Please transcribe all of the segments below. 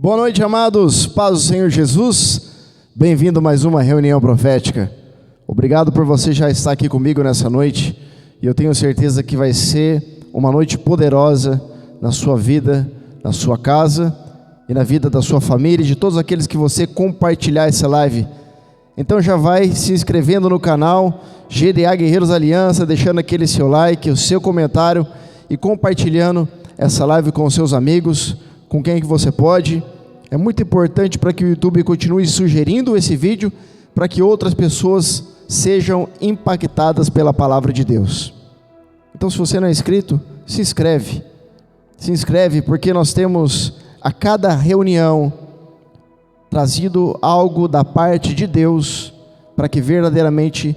Boa noite, amados, paz do Senhor Jesus, bem-vindo a mais uma reunião profética. Obrigado por você já estar aqui comigo nessa noite, e eu tenho certeza que vai ser uma noite poderosa na sua vida, na sua casa, e na vida da sua família e de todos aqueles que você compartilhar essa live. Então já vai se inscrevendo no canal GDA Guerreiros Aliança, deixando aquele seu like, o seu comentário e compartilhando essa live com os seus amigos, com quem que você pode. É muito importante para que o YouTube continue sugerindo esse vídeo, para que outras pessoas sejam impactadas pela palavra de Deus. Então, se você não é inscrito, se inscreve. Se inscreve, porque nós temos a cada reunião trazido algo da parte de Deus, para que verdadeiramente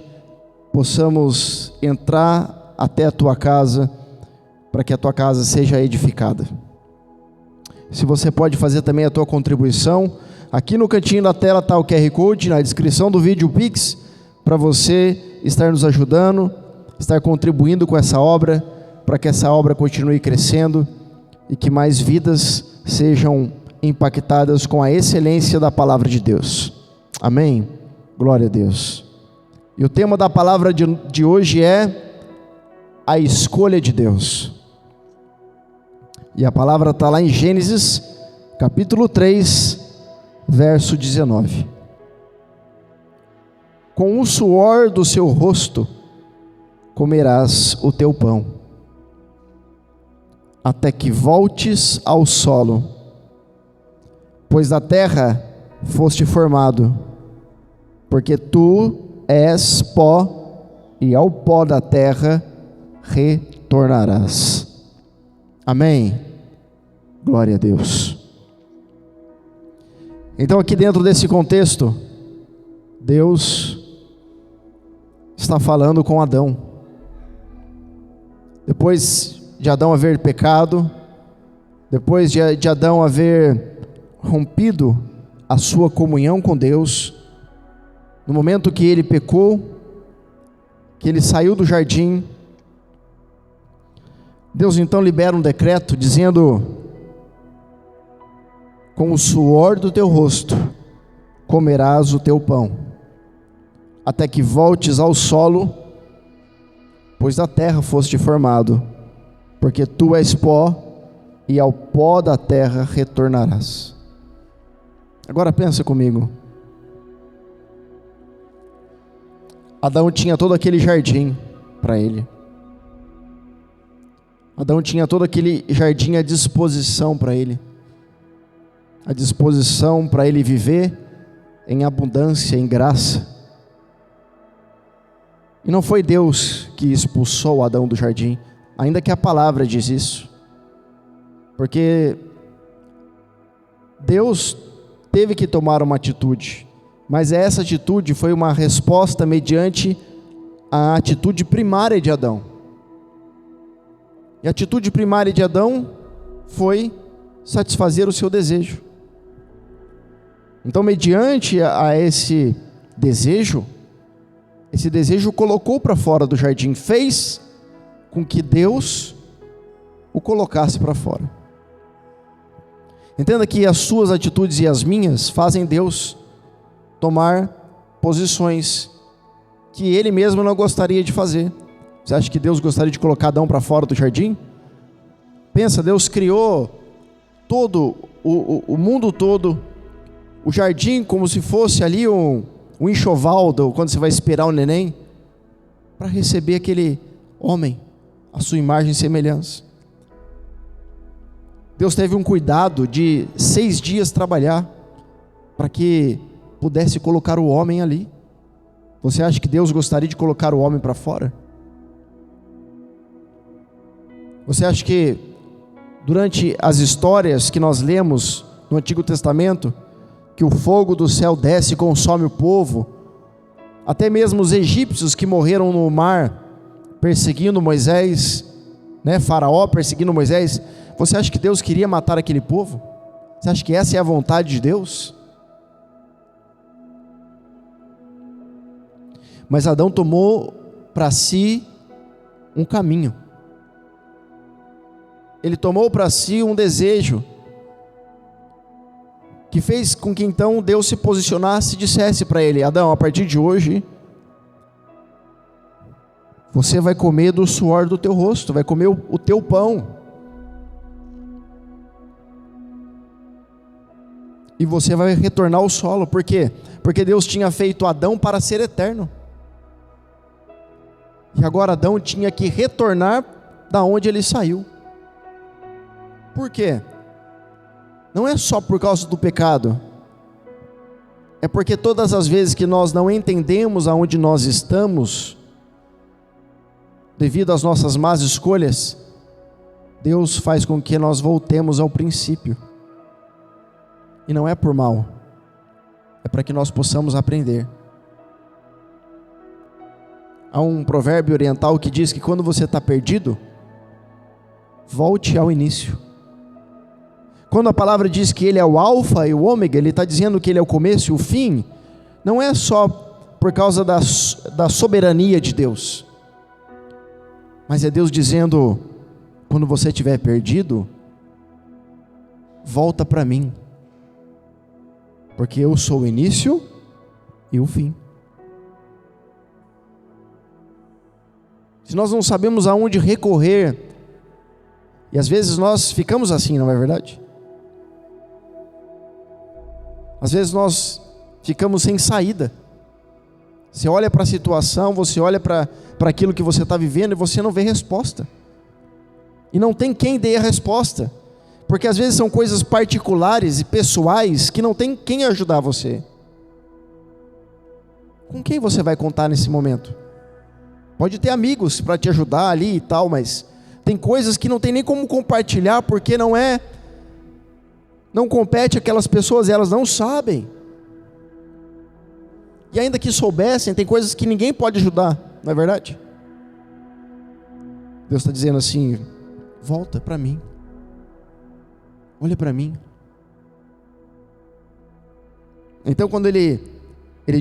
possamos entrar até a tua casa, para que a tua casa seja edificada. Se você pode fazer também a tua contribuição, aqui no cantinho da tela está o QR Code, na descrição do vídeo, o Pix, para você estar nos ajudando, estar contribuindo com essa obra, para que essa obra continue crescendo e que mais vidas sejam impactadas com a excelência da palavra de Deus. Amém? Glória a Deus. E o tema da palavra de hoje é a escolha de Deus. E a palavra está lá em Gênesis, capítulo 3, verso 19. Com o suor do seu rosto comerás o teu pão, até que voltes ao solo, pois da terra foste formado, porque tu és pó, e ao pó da terra retornarás. Amém? Glória a Deus. Então, aqui dentro desse contexto, Deus está falando com Adão. Depois de Adão haver pecado, depois de Adão haver rompido a sua comunhão com Deus, no momento que ele pecou, que ele saiu do jardim, Deus então libera um decreto dizendo: com o suor do teu rosto comerás o teu pão, até que voltes ao solo, pois da terra foste formado, porque tu és pó, e ao pó da terra retornarás. Agora pensa comigo. Adão tinha todo aquele jardim para ele. Adão tinha todo aquele jardim à disposição para ele. À disposição para ele viver em abundância, em graça. E não foi Deus que expulsou Adão do jardim, ainda que a palavra diz isso. Porque Deus teve que tomar uma atitude, mas essa atitude foi uma resposta mediante a atitude primária de Adão. E a atitude primária de Adão foi satisfazer o seu desejo. Então, mediante a esse desejo colocou para fora do jardim, fez com que Deus o colocasse para fora. Entenda que as suas atitudes e as minhas fazem Deus tomar posições que Ele mesmo não gostaria de fazer. Você acha que Deus gostaria de colocar Adão para fora do jardim? Pensa, Deus criou todo o mundo todo, o jardim como se fosse ali um enxoval, quando você vai esperar o neném, para receber aquele homem, a sua imagem e semelhança. Deus teve um cuidado de 6 dias trabalhar, para que pudesse colocar o homem ali. Você acha que Deus gostaria de colocar o homem para fora? Você acha que durante as histórias que nós lemos no Antigo Testamento, que o fogo do céu desce e consome o povo, até mesmo os egípcios que morreram no mar, perseguindo Moisés, Faraó perseguindo Moisés, você acha que Deus queria matar aquele povo? Você acha que essa é a vontade de Deus? Mas Adão tomou para si um caminho. Ele tomou para si um desejo. que fez com que então Deus se posicionasse e dissesse para ele: Adão, a partir de hoje, você vai comer do suor do teu rosto, vai comer o teu pão. E você vai retornar ao solo. Por quê? Porque Deus tinha feito Adão para ser eterno. E agora Adão tinha que retornar da onde ele saiu. Por quê? Não é só por causa do pecado. É porque todas as vezes que nós não entendemos aonde nós estamos, devido às nossas más escolhas, Deus faz com que nós voltemos ao princípio. E não é por mal, é para que nós possamos aprender. Há um provérbio oriental que diz que quando você está perdido, volte ao início. Quando a palavra diz que Ele é o alfa e o ômega, Ele está dizendo que Ele é o começo e o fim, não é só por causa da soberania de Deus, mas é Deus dizendo: quando você estiver perdido, volta para mim, porque eu sou o início e o fim. Se nós não sabemos aonde recorrer, e às vezes nós ficamos assim, não é verdade? Às vezes nós ficamos sem saída. Você olha para a situação, você olha para aquilo que você está vivendo e você não vê resposta. E não tem quem dê a resposta. Porque às vezes são coisas particulares e pessoais que não tem quem ajudar você. Com quem você vai contar nesse momento? Pode ter amigos para te ajudar ali e tal, mas tem coisas que não tem nem como compartilhar, porque não compete aquelas pessoas, elas não sabem. E ainda que soubessem, tem coisas que ninguém pode ajudar, não é verdade? Deus está dizendo assim: volta para mim. Olha para mim. Então quando ele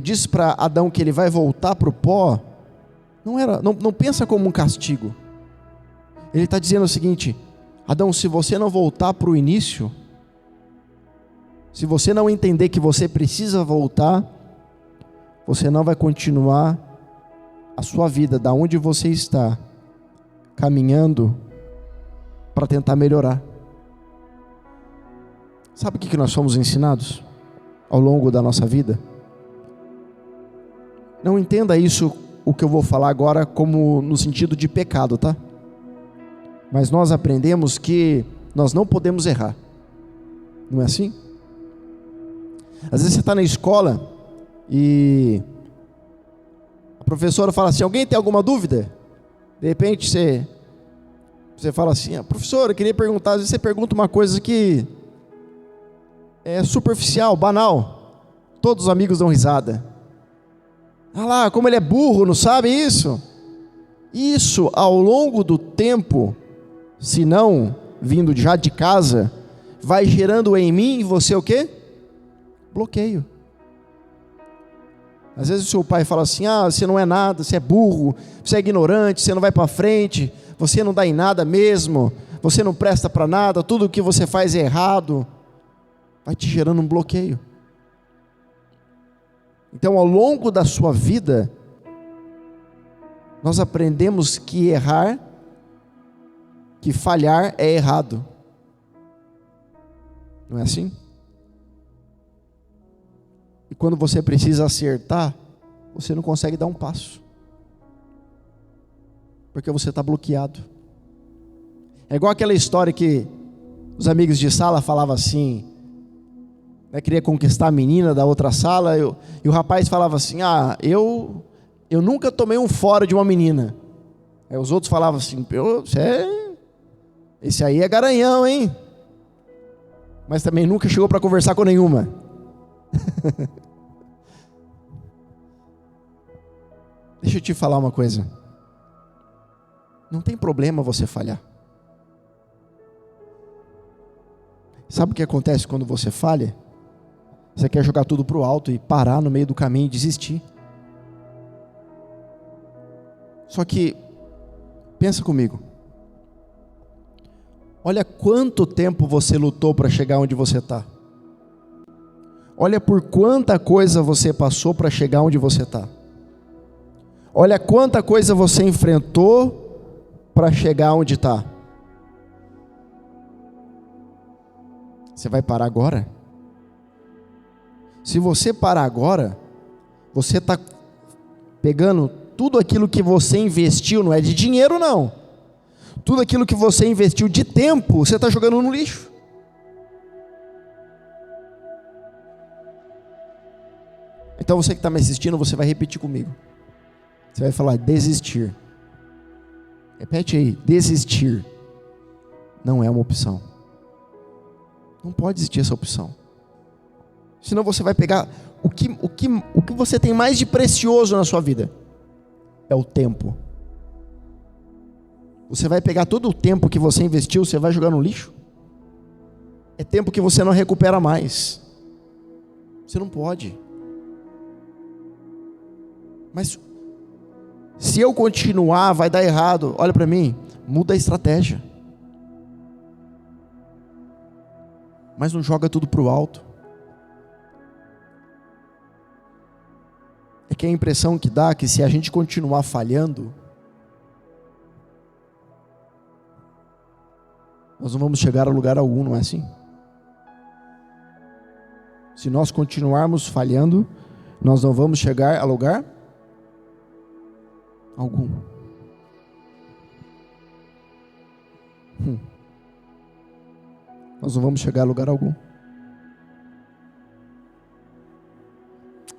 disse para Adão que ele vai voltar para o pó, não pensa como um castigo. Ele está dizendo o seguinte: Adão, se você não voltar para o início, se você não entender que você precisa voltar, você não vai continuar a sua vida da onde você está, caminhando para tentar melhorar. Sabe o que nós fomos ensinados ao longo da nossa vida? Não entenda isso, o que eu vou falar agora, como no sentido de pecado, tá? Mas nós aprendemos que nós não podemos errar. Não é assim? Às vezes você está na escola e a professora fala assim: alguém tem alguma dúvida? De repente você fala assim: professora, eu queria perguntar. Às vezes você pergunta uma coisa que é superficial, banal. Todos os amigos dão risada. Ah lá, como ele é burro, não sabe isso? Isso, ao longo do tempo, se não vindo já de casa, vai gerando em mim e você o quê? Bloqueio. Às vezes o seu pai fala assim: você não é nada, você é burro, você é ignorante, você não vai para frente, você não dá em nada mesmo, você não presta para nada, tudo o que você faz é errado. Vai te gerando um bloqueio. Então, ao longo da sua vida, nós aprendemos que errar, que falhar é errado. Não é assim? E quando você precisa acertar, você não consegue dar um passo, porque você está bloqueado. É igual aquela história que os amigos de sala falavam assim, queria conquistar a menina da outra sala, e o rapaz falava assim: eu nunca tomei um fora de uma menina. Aí os outros falavam assim: esse aí é garanhão, hein? Mas também nunca chegou para conversar com nenhuma. Deixa eu te falar uma coisa. Não tem problema você falhar. Sabe o que acontece quando você falha? Você quer jogar tudo para o alto e parar no meio do caminho e desistir. Só que, pensa comigo. Olha quanto tempo você lutou para chegar onde você está. Olha por quanta coisa você passou para chegar onde você está. Olha quanta coisa você enfrentou para chegar onde está. Você vai parar agora? Se você parar agora, você está pegando tudo aquilo que você investiu, não é de dinheiro não. Tudo aquilo que você investiu de tempo, você está jogando no lixo. Então você que está me assistindo, você vai repetir comigo. Você vai falar desistir. Repete aí, desistir não é uma opção. Não pode existir essa opção. Senão você vai pegar o que você tem mais de precioso na sua vida. É o tempo. Você vai pegar todo o tempo que você investiu, você vai jogar no lixo? É tempo que você não recupera mais. Você não pode. Mas se eu continuar, vai dar errado. Olha para mim, muda a estratégia. Mas não joga tudo para o alto. É que a impressão que dá é que se a gente continuar falhando, nós não vamos chegar a lugar algum, não é assim? Se nós continuarmos falhando, nós não vamos chegar a lugar algum. Nós não vamos chegar a lugar algum.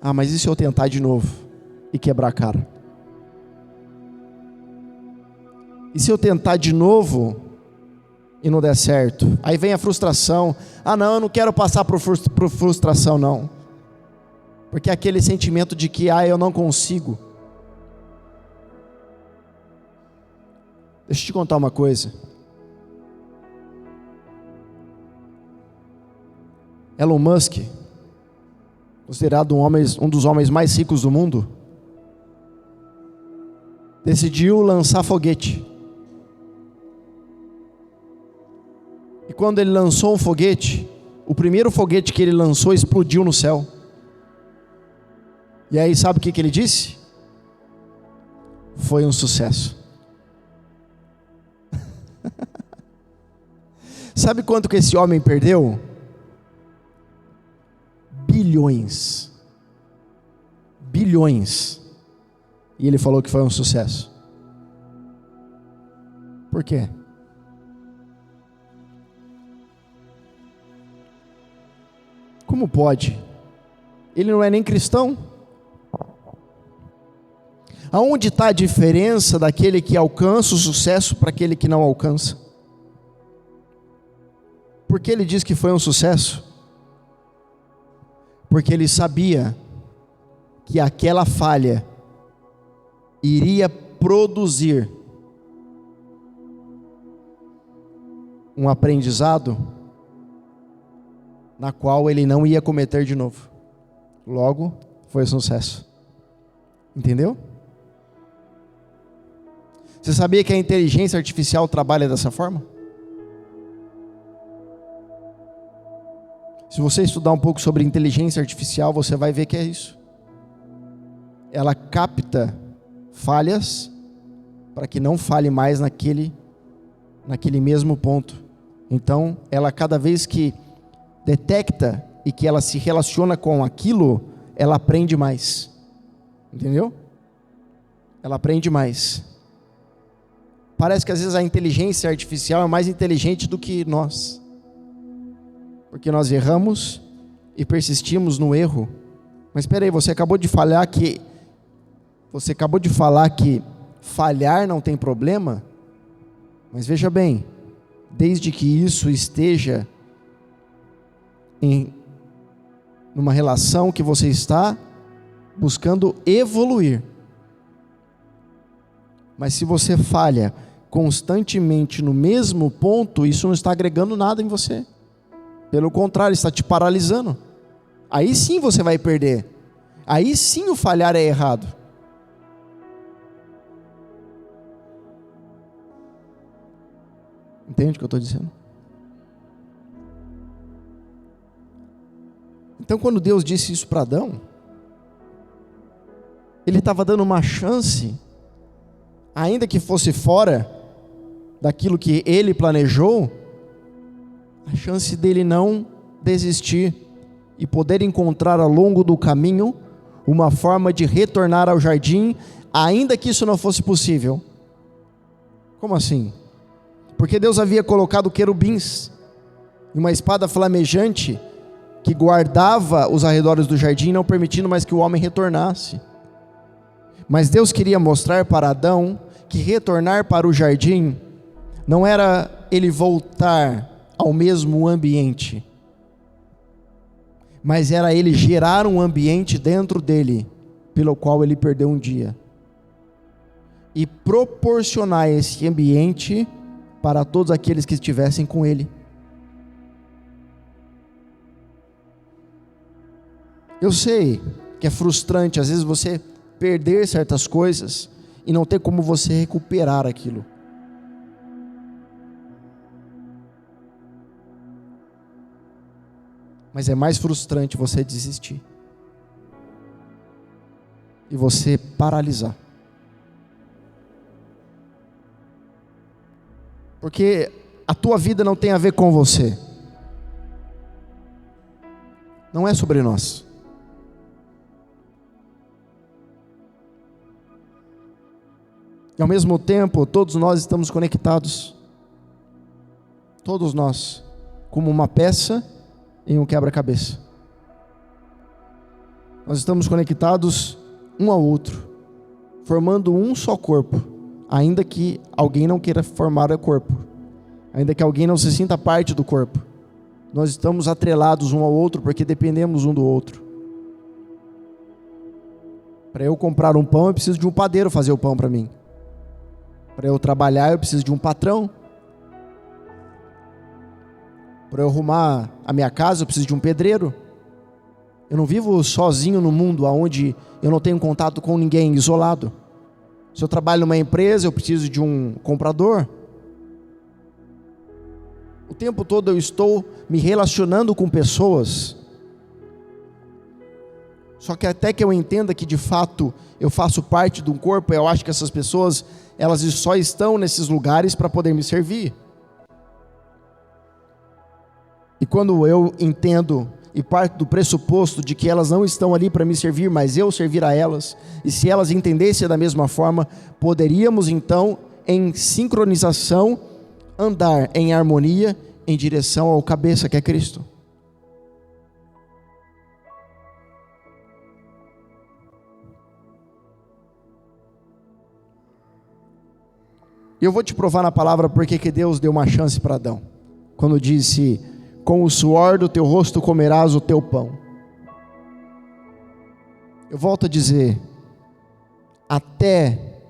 Ah, mas e se eu tentar de novo e quebrar a cara? E se eu tentar de novo e não der certo? Aí vem a frustração. Ah não, eu não quero passar por frustração não. Porque é aquele sentimento de que eu não consigo. Deixa eu te contar uma coisa. Elon Musk, considerado um dos homens mais ricos do mundo, decidiu lançar foguete. E quando ele lançou um foguete, o primeiro foguete que ele lançou explodiu no céu. E aí sabe o que ele disse? Foi um sucesso. Sabe quanto que esse homem perdeu? Bilhões. Bilhões. E ele falou que foi um sucesso. Por quê? Como pode? Ele não é nem cristão? Aonde está a diferença daquele que alcança o sucesso para aquele que não alcança? Por que ele diz que foi um sucesso? Porque ele sabia que aquela falha iria produzir um aprendizado na qual ele não ia cometer de novo. Logo, foi um sucesso. Entendeu? Você sabia que a inteligência artificial trabalha dessa forma? Se você estudar um pouco sobre inteligência artificial, você vai ver que é isso. Ela capta falhas para que não falhe mais naquele mesmo ponto. Então, ela cada vez que detecta e que ela se relaciona com aquilo, ela aprende mais. Entendeu? Ela aprende mais. Parece que às vezes a inteligência artificial é mais inteligente do que nós. Porque nós erramos e persistimos no erro. Mas espera aí, você acabou de falar que falhar não tem problema? Mas veja bem, desde que isso esteja numa relação que você está buscando evoluir. Mas se você falha constantemente no mesmo ponto, isso não está agregando nada em você. Pelo contrário, está te paralisando. Aí sim você vai perder. Aí sim o falhar é errado. Entende o que eu estou dizendo? Então, quando Deus disse isso para Adão, Ele estava dando uma chance, ainda que fosse fora daquilo que Ele planejou, a chance dele não desistir e poder encontrar ao longo do caminho uma forma de retornar ao jardim, ainda que isso não fosse possível. Como assim? Porque Deus havia colocado querubins e uma espada flamejante que guardava os arredores do jardim, não permitindo mais que o homem retornasse. Mas Deus queria mostrar para Adão que retornar para o jardim não era ele voltar ao mesmo ambiente, mas era ele gerar um ambiente dentro dele, pelo qual ele perdeu um dia, e proporcionar esse ambiente para todos aqueles que estivessem com ele. Eu sei que é frustrante, às vezes, você perder certas coisas e não ter como você recuperar aquilo. Mas é mais frustrante você desistir e você paralisar. Porque a tua vida não tem a ver com você. Não é sobre nós. E ao mesmo tempo, todos nós estamos conectados. Todos nós, como uma peça em um quebra-cabeça. Nós estamos conectados um ao outro, formando um só corpo, ainda que alguém não queira formar o corpo, ainda que alguém não se sinta parte do corpo. Nós estamos atrelados um ao outro porque dependemos um do outro. Para eu comprar um pão, eu preciso de um padeiro fazer o pão para mim. Para eu trabalhar, eu preciso de um patrão. Para eu arrumar a minha casa, eu preciso de um pedreiro. Eu não vivo sozinho no mundo onde eu não tenho contato com ninguém, isolado. Se eu trabalho numa empresa, eu preciso de um comprador. O tempo todo eu estou me relacionando com pessoas. Só que até que eu entenda que de fato eu faço parte de um corpo, eu acho que essas pessoas, elas só estão nesses lugares para poder me servir. E quando eu entendo e parto do pressuposto de que elas não estão ali para me servir, mas eu servir a elas, e se elas entendessem da mesma forma, poderíamos então, em sincronização, andar em harmonia em direção ao cabeça que é Cristo. E eu vou te provar na palavra porque que Deus deu uma chance para Adão, quando disse: com o suor do teu rosto comerás o teu pão. Eu volto a dizer, até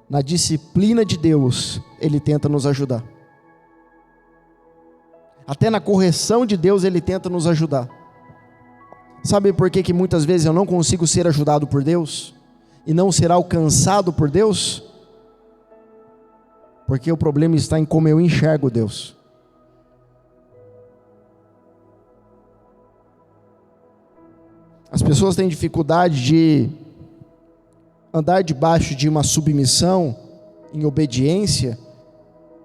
na disciplina de Deus, Ele tenta nos ajudar. Até na correção de Deus, Ele tenta nos ajudar. Sabe por que muitas vezes eu não consigo ser ajudado por Deus? E não ser alcançado por Deus? Porque o problema está em como eu enxergo Deus. As pessoas têm dificuldade de andar debaixo de uma submissão em obediência,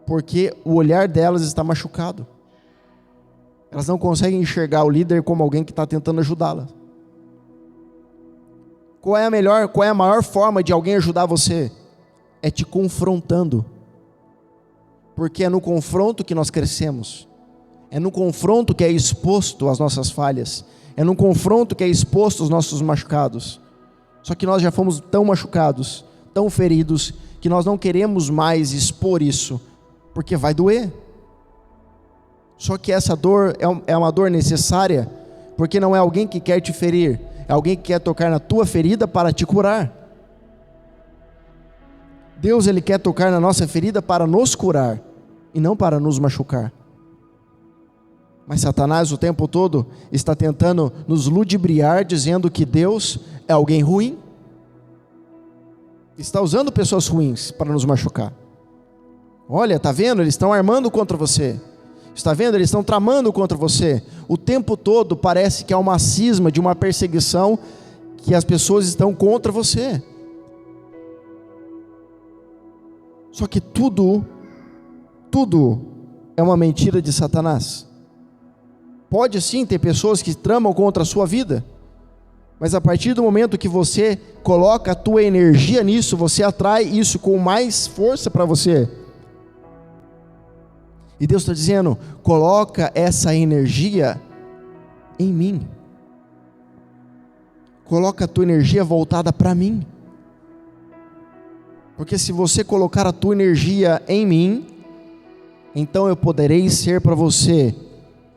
porque o olhar delas está machucado. Elas não conseguem enxergar o líder como alguém que está tentando ajudá-la. Qual é a maior forma de alguém ajudar você? É te confrontando. Porque é no confronto que nós crescemos. É no confronto que é exposto as nossas falhas. É no confronto que é exposto os nossos machucados. Só que nós já fomos tão machucados, tão feridos, que nós não queremos mais expor isso, porque vai doer. Só que essa dor é uma dor necessária, porque não é alguém que quer te ferir, é alguém que quer tocar na tua ferida para te curar. Deus, Ele quer tocar na nossa ferida para nos curar, e não para nos machucar. Mas Satanás o tempo todo está tentando nos ludibriar, dizendo que Deus é alguém ruim. Está usando pessoas ruins para nos machucar. Olha, está vendo? Eles estão armando contra você. Está vendo? Eles estão tramando contra você. O tempo todo parece que há uma cisma de uma perseguição, que as pessoas estão contra você. Só que tudo é uma mentira de Satanás. Pode sim ter pessoas que tramam contra a sua vida, mas a partir do momento que você coloca a tua energia nisso, você atrai isso com mais força para você. E Deus está dizendo: coloca essa energia em mim. Coloca a tua energia voltada para mim. Porque se você colocar a tua energia em mim, então eu poderei ser para você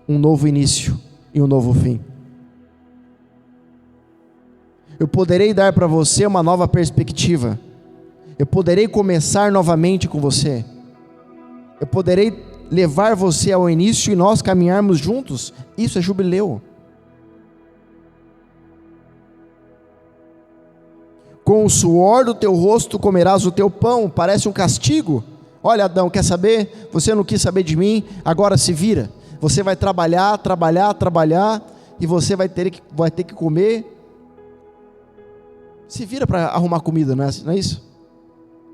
um novo início e um novo fim. Eu poderei dar para você uma nova perspectiva. Eu poderei começar novamente com você. Eu poderei levar você ao início e nós caminharmos juntos. Isso é jubileu. Com o suor do teu rosto comerás o teu pão. Parece um castigo. Olha, Adão, quer saber? Você não quis saber de mim, agora se vira. Você vai trabalhar, e você vai ter que comer. Se vira para arrumar comida, não é isso?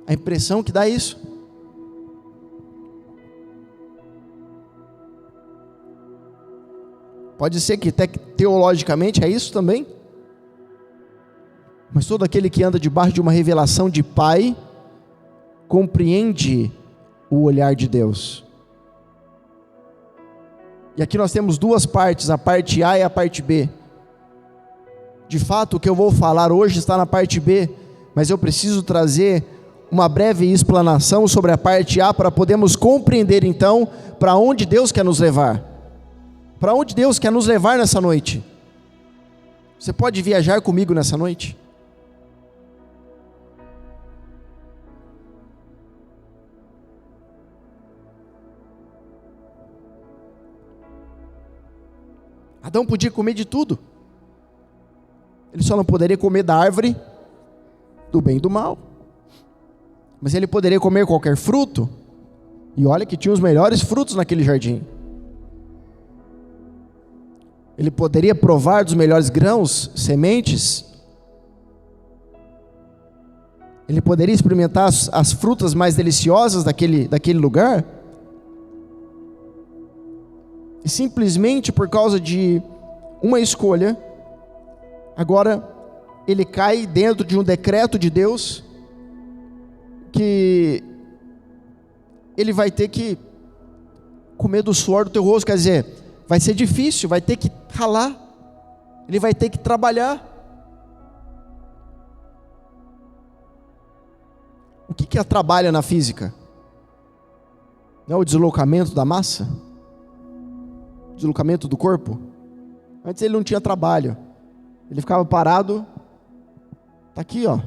A impressão que dá isso. Pode ser que teologicamente é isso também. Mas todo aquele que anda debaixo de uma revelação de Pai, compreende o olhar de Deus. E aqui nós temos duas partes, a parte A e a parte B. De fato, o que eu vou falar hoje está na parte B, mas eu preciso trazer uma breve explanação sobre a parte A, para podermos compreender então, para onde Deus quer nos levar. Para onde Deus quer nos levar nessa noite. Você pode viajar comigo nessa noite? Adão podia comer de tudo. Ele só não poderia comer da árvore do bem e do mal. Mas ele poderia comer qualquer fruto. E olha que tinha os melhores frutos naquele jardim. Ele poderia provar dos melhores grãos, sementes. Ele poderia experimentar as frutas mais deliciosas daquele lugar. E simplesmente por causa de uma escolha, agora ele cai dentro de um decreto de Deus, que ele vai ter que comer do suor do teu rosto. Quer dizer, vai ser difícil, vai ter que ralar, ele vai ter que trabalhar. O que é trabalho na física? Não é o deslocamento da massa? Deslocamento do corpo? Antes ele não tinha trabalho, ele ficava parado. Está aqui, ó.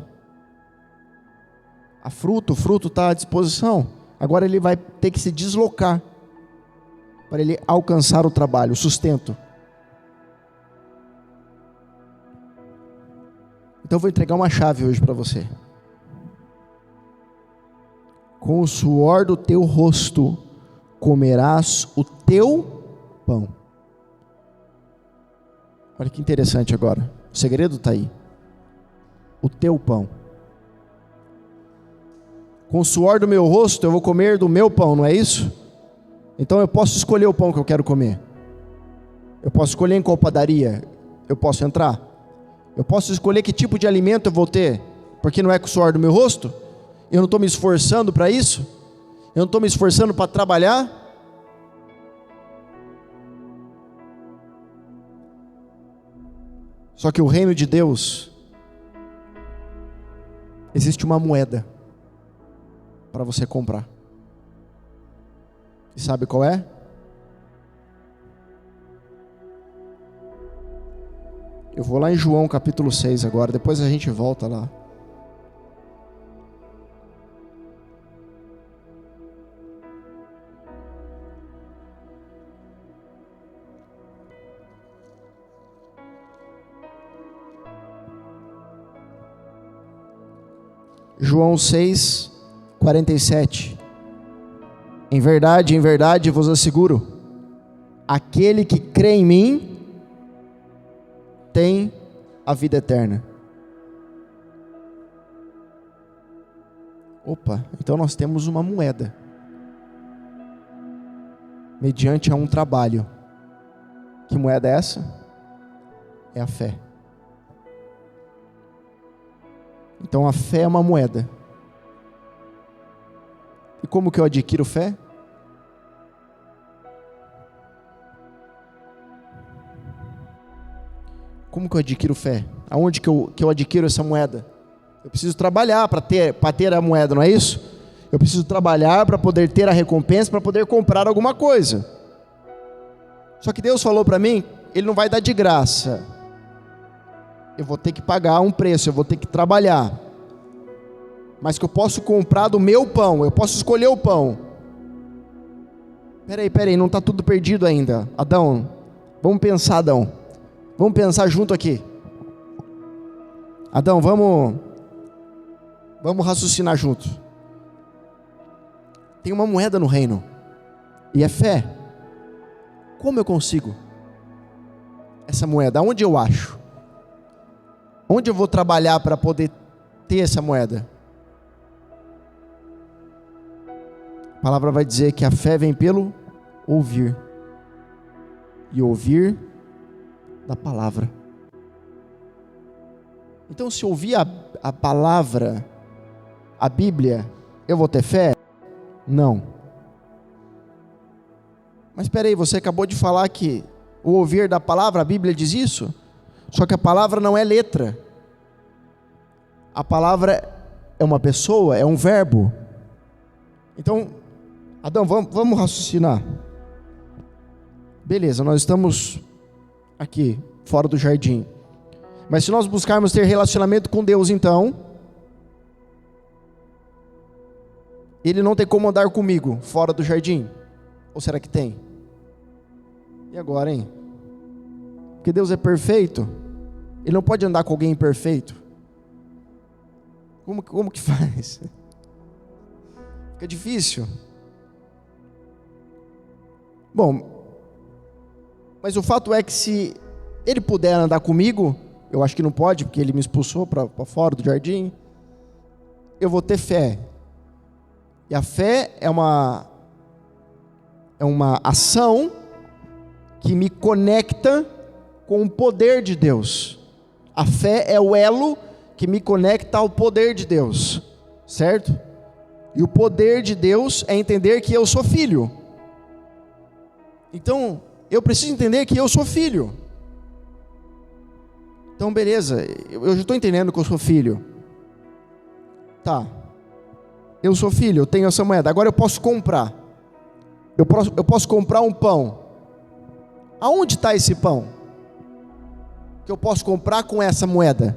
O fruto está à disposição. Agora ele vai ter que se deslocar para ele alcançar o trabalho, o sustento. Então eu vou entregar uma chave hoje para você. Com o suor do teu rosto comerás o teu pão. Olha que interessante agora. O segredo está aí. O teu pão. Com o suor do meu rosto eu vou comer do meu pão, não é isso? Então eu posso escolher o pão que eu quero comer. Eu posso escolher em qual padaria eu posso entrar. Eu posso escolher que tipo de alimento eu vou ter, porque não é com o suor do meu rosto. Eu não estou me esforçando para isso. Eu não estou me esforçando para trabalhar. Só que o reino de Deus, existe uma moeda para você comprar. E sabe qual é? Eu vou lá em João capítulo 6 agora, depois a gente volta lá. João 6, 47. Em verdade vos asseguro, aquele que crê em mim tem a vida eterna. Opa, então nós temos uma moeda, mediante a um trabalho. Que moeda é essa? É a fé. Então a fé é uma moeda. E como que eu adquiro fé? Como que eu adquiro fé? Aonde que eu adquiro essa moeda? Eu preciso trabalhar para ter a moeda, não é isso? Eu preciso trabalhar para poder ter a recompensa, para poder comprar alguma coisa. Só que Deus falou para mim, Ele não vai dar de graça. Eu vou ter que pagar um preço, eu vou ter que trabalhar. Mas que eu posso comprar do meu pão, eu posso escolher o pão. Peraí, não está tudo perdido ainda. Adão, vamos pensar, Adão. Vamos pensar junto aqui. Adão, vamos raciocinar junto. Tem uma moeda no reino, e é fé. Como eu consigo essa moeda? Aonde eu acho? Onde eu vou trabalhar para poder ter essa moeda? A palavra vai dizer que a fé vem pelo ouvir, e ouvir da palavra. Então, se eu ouvir a palavra, a Bíblia, eu vou ter fé? Não. Mas espera aí, você acabou de falar que o ouvir da palavra, a Bíblia diz isso? Só que a palavra não é letra. A palavra é uma pessoa, é um verbo. Então, Adão, vamos raciocinar. Beleza, nós estamos aqui, fora do jardim. Mas se nós buscarmos ter relacionamento com Deus, então, Ele não tem como andar comigo fora do jardim? Ou será que tem? E agora, hein? Porque Deus é perfeito, Ele não pode andar com alguém imperfeito. Como que faz? Fica difícil. Bom, mas o fato é que se Ele puder andar comigo, eu acho que não pode, porque Ele me expulsou para fora do jardim, eu vou ter fé. E a fé é uma ação que me conecta com o poder de Deus. A fé é o elo que me conecta ao poder de Deus, certo? E o poder de Deus é entender que eu sou filho. Então, eu preciso entender que eu sou filho. Então, beleza, eu já estou entendendo que eu sou filho. Tá, eu sou filho, eu tenho essa moeda, agora eu posso comprar. Eu posso comprar um pão. Aonde está esse pão? Que eu posso comprar com essa moeda?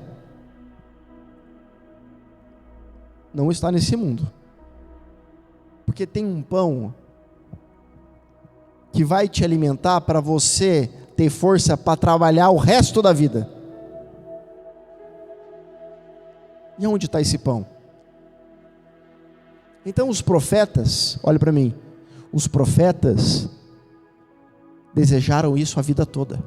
Não está nesse mundo. Porque tem um pão que vai te alimentar para você ter força para trabalhar o resto da vida. E onde está esse pão? Então os profetas, olha para mim, os profetas desejaram isso a vida toda.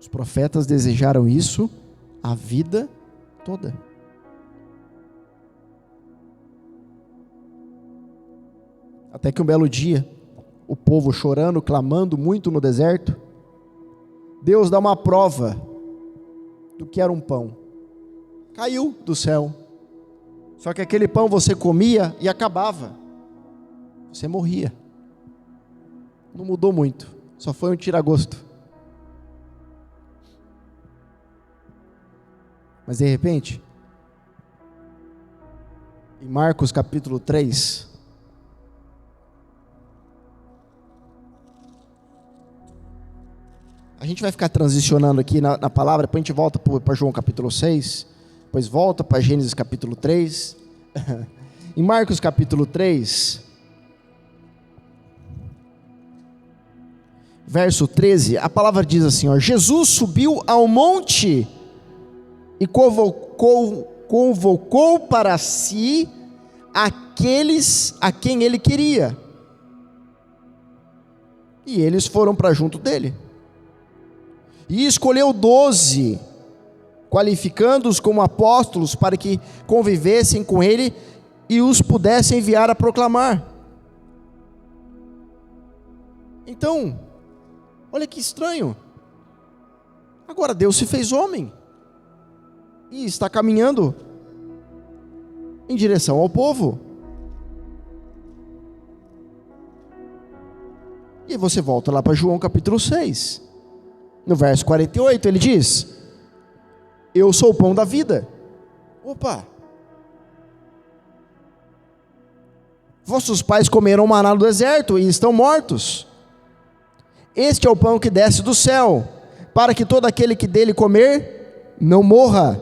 Os profetas desejaram isso a vida toda. Até que um belo dia, o povo chorando, clamando muito no deserto, Deus dá uma prova do que era um pão. Caiu do céu. Só que aquele pão você comia e acabava. Você morria. Não mudou muito. Só foi um tira-gosto. Mas de repente, em Marcos capítulo 3, a gente vai ficar transicionando aqui na palavra, depois a gente volta para João capítulo 6, depois volta para Gênesis capítulo 3. Em Marcos capítulo 3, verso 13, a palavra diz assim, ó, Jesus subiu ao monte e convocou para si aqueles a quem ele queria. E eles foram para junto dele. E escolheu 12, qualificando-os como apóstolos para que convivessem com ele e os pudessem enviar a proclamar. Então, olha que estranho. Agora Deus se fez homem e está caminhando em direção ao povo. E você volta lá para João capítulo 6. No verso 48 ele diz: eu sou o pão da vida. Opa! Vossos pais comeram maná no deserto e estão mortos. Este é o pão que desce do céu, para que todo aquele que dele comer não morra.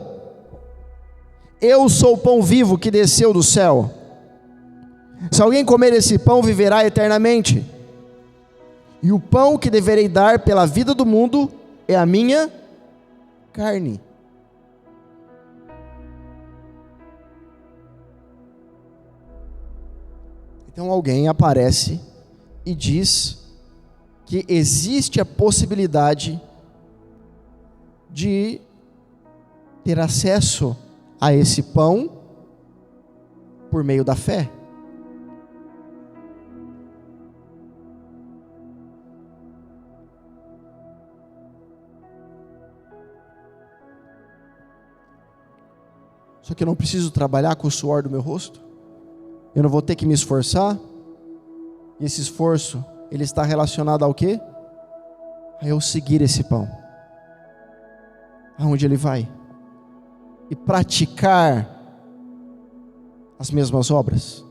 Eu sou o pão vivo que desceu do céu. Se alguém comer esse pão, viverá eternamente. E o pão que deverei dar pela vida do mundo é a minha carne. Então alguém aparece e diz que existe a possibilidade de ter acesso a esse pão por meio da fé. Só que eu não preciso trabalhar com o suor do meu rosto. Eu não vou ter que me esforçar. E esse esforço, ele está relacionado ao quê? A eu seguir esse pão. Aonde ele vai? E praticar as mesmas obras.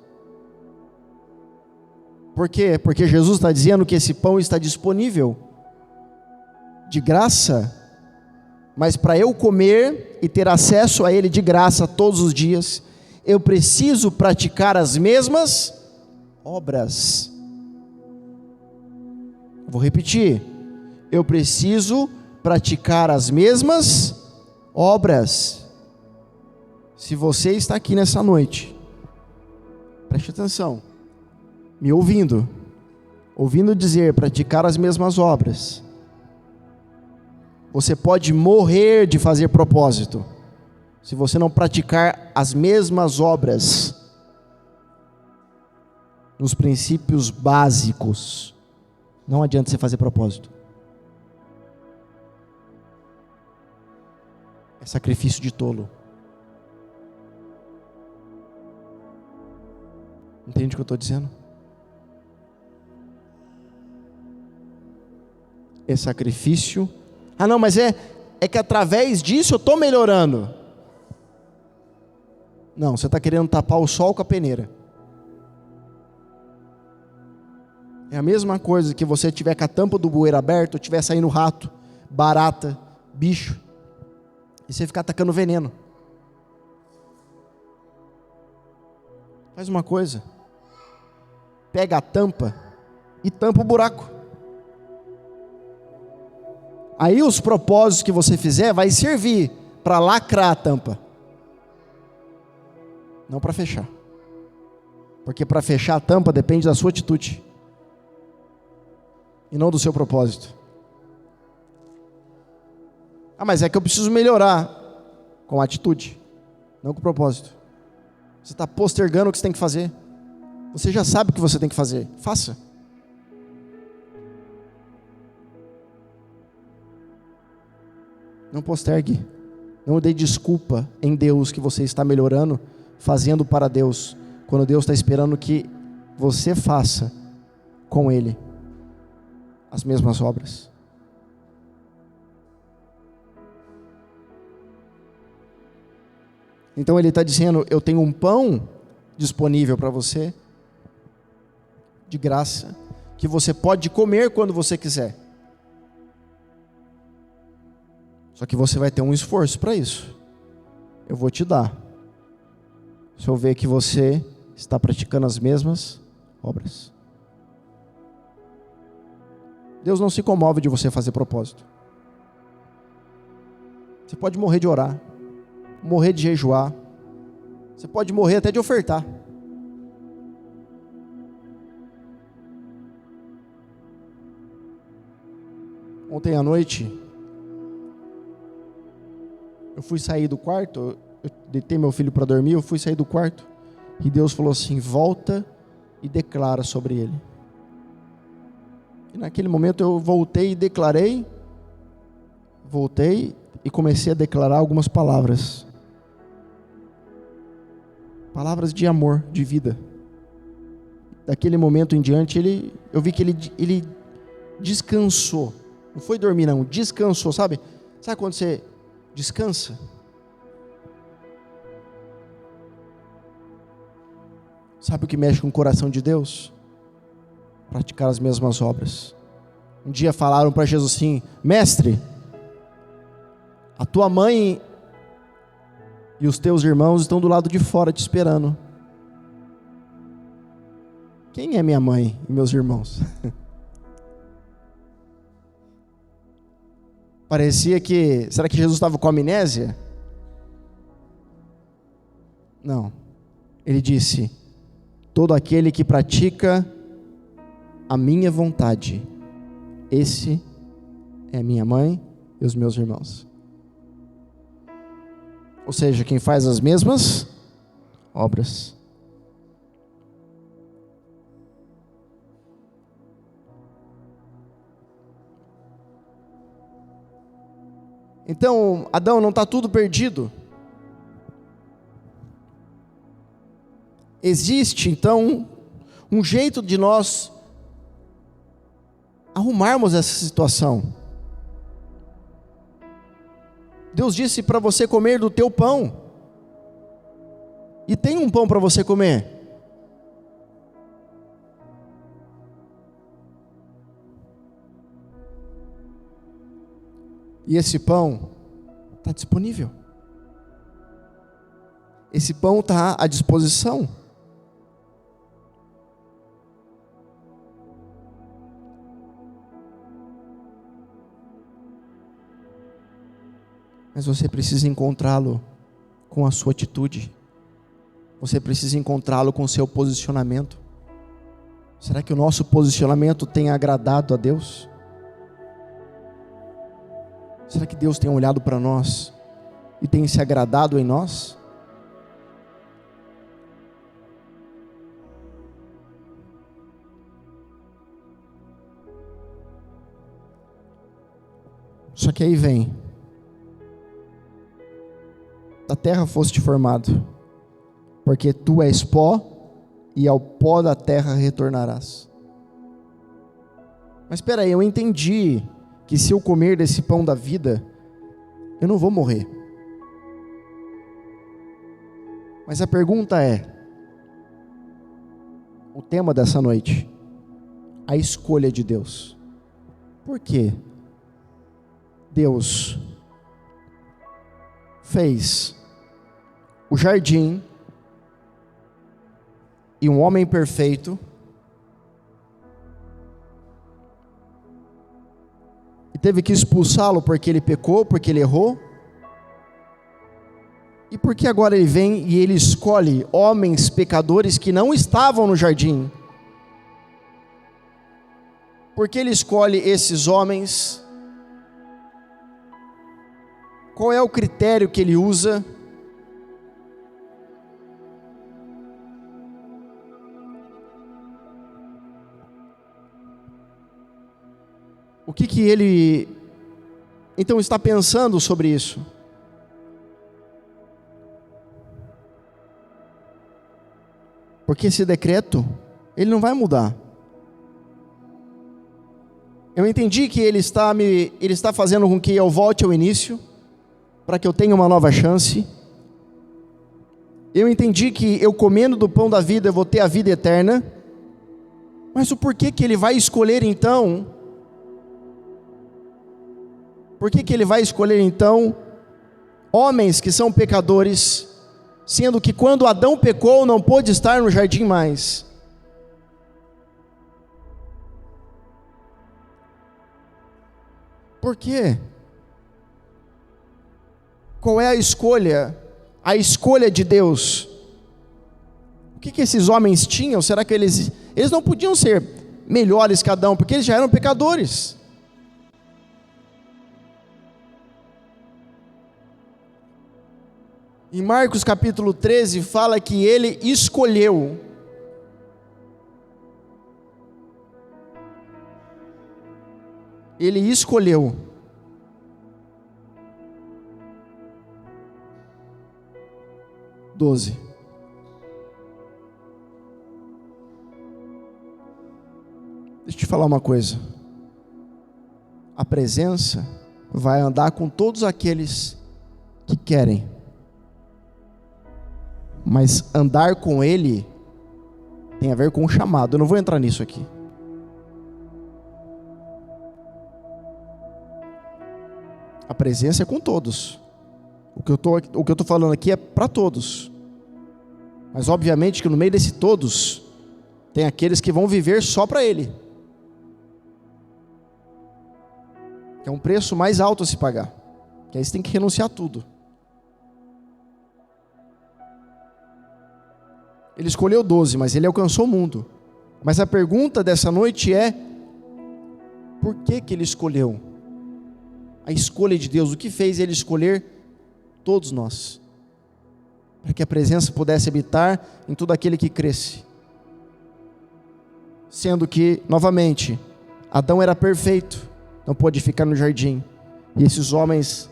Por quê? Porque Jesus está dizendo que esse pão está disponível de graça. Mas para eu comer e ter acesso a ele de graça todos os dias, eu preciso praticar as mesmas obras. Vou repetir. Eu preciso praticar as mesmas obras. Se você está aqui nessa noite, preste atenção, me ouvindo dizer praticar as mesmas obras, você pode morrer de fazer propósito, se você não praticar as mesmas obras, nos princípios básicos. Não adianta você fazer propósito. É sacrifício de tolo. Entende o que eu estou dizendo? É sacrifício. Ah não, mas é que através disso eu estou melhorando. Não, você está querendo tapar o sol com a peneira. É a mesma coisa que você tiver com a tampa do bueiro aberto, ou tiver saindo rato, barata, bicho, e você ficar atacando veneno. Faz uma coisa. Pega a tampa e tampa o buraco. Aí os propósitos que você fizer vai servir para lacrar a tampa. Não para fechar. Porque para fechar a tampa depende da sua atitude. E não do seu propósito. Ah, mas é que eu preciso melhorar. Com a atitude, não com o propósito. Você está postergando o que você tem que fazer. Você já sabe o que você tem que fazer. Faça. Não postergue. Não dê desculpa em Deus que você está melhorando, fazendo para Deus, quando Deus está esperando que você faça com Ele as mesmas obras. Então Ele está dizendo, eu tenho um pão disponível para você, de graça, que você pode comer quando você quiser. Só que você vai ter um esforço para isso. Eu vou te dar. Se eu ver que você está praticando as mesmas obras. Deus não se comove de você fazer propósito. Você pode morrer de orar, morrer de jejuar, você pode morrer até de ofertar. Ontem à noite, eu fui sair do quarto, eu deitei meu filho para dormir, eu fui sair do quarto, e Deus falou assim: volta e declara sobre ele. E naquele momento eu voltei e comecei a declarar algumas palavras. Palavras de amor, de vida. Daquele momento em diante, eu vi que ele descansou. Não foi dormir não, descansou, sabe? Sabe quando você descansa? Sabe o que mexe com o coração de Deus? Praticar as mesmas obras. Um dia falaram para Jesus assim: mestre, a tua mãe e os teus irmãos estão do lado de fora te esperando. Quem é minha mãe e meus irmãos? Parecia que... Será que Jesus estava com amnésia? Não. Ele disse: todo aquele que pratica a minha vontade, esse é a minha mãe e os meus irmãos. Ou seja, quem faz as mesmas obras. Então, Adão, não está tudo perdido. Existe, então, um jeito de nós arrumarmos essa situação. Deus disse para você comer do teu pão. E tem um pão para você comer. E esse pão está disponível. Esse pão está à disposição. Mas você precisa encontrá-lo com a sua atitude. Você precisa encontrá-lo com o seu posicionamento. Será que o nosso posicionamento tem agradado a Deus? Será que Deus tem olhado para nós e tem se agradado em nós? Só que aí vem: da terra foste formado, porque tu és pó, e ao pó da terra retornarás. Mas espera aí, eu entendi que se eu comer desse pão da vida, eu não vou morrer. Mas a pergunta é, o tema dessa noite, a escolha de Deus. Por quê? Deus fez o jardim e um homem perfeito, e teve que expulsá-lo porque ele pecou, porque ele errou, e porque agora ele vem e ele escolhe homens pecadores que não estavam no jardim. Porque ele escolhe esses homens? Qual é o critério que ele usa? O que ele então está pensando sobre isso? Porque esse decreto, ele não vai mudar. Eu entendi que ele está fazendo com que eu volte ao início, para que eu tenha uma nova chance. Eu entendi que eu comendo do pão da vida eu vou ter a vida eterna. Mas o porquê que ele vai escolher então? Por que ele vai escolher então homens que são pecadores, sendo que quando Adão pecou não pôde estar no jardim mais? Por quê? Qual é a escolha? A escolha de Deus. O que esses homens tinham? Será que eles não podiam ser melhores que Adão, porque eles já eram pecadores? Em Marcos capítulo 13 fala que ele escolheu. Ele escolheu. Doze. Deixa eu te falar uma coisa. A presença vai andar com todos aqueles que querem. Mas andar com Ele tem a ver com o chamado. Eu não vou entrar nisso aqui. A presença é com todos. O que eu tô falando aqui é para todos. Mas obviamente que no meio desse todos tem aqueles que vão viver só para Ele. Que é um preço mais alto a se pagar. Que aí você tem que renunciar a tudo. Ele escolheu 12, mas ele alcançou o mundo. Mas a pergunta dessa noite é: por que ele escolheu? A escolha de Deus, o que fez ele escolher todos nós? Para que a presença pudesse habitar em todo aquele que cresce. Sendo que, novamente, Adão era perfeito, não pôde ficar no jardim. E esses homens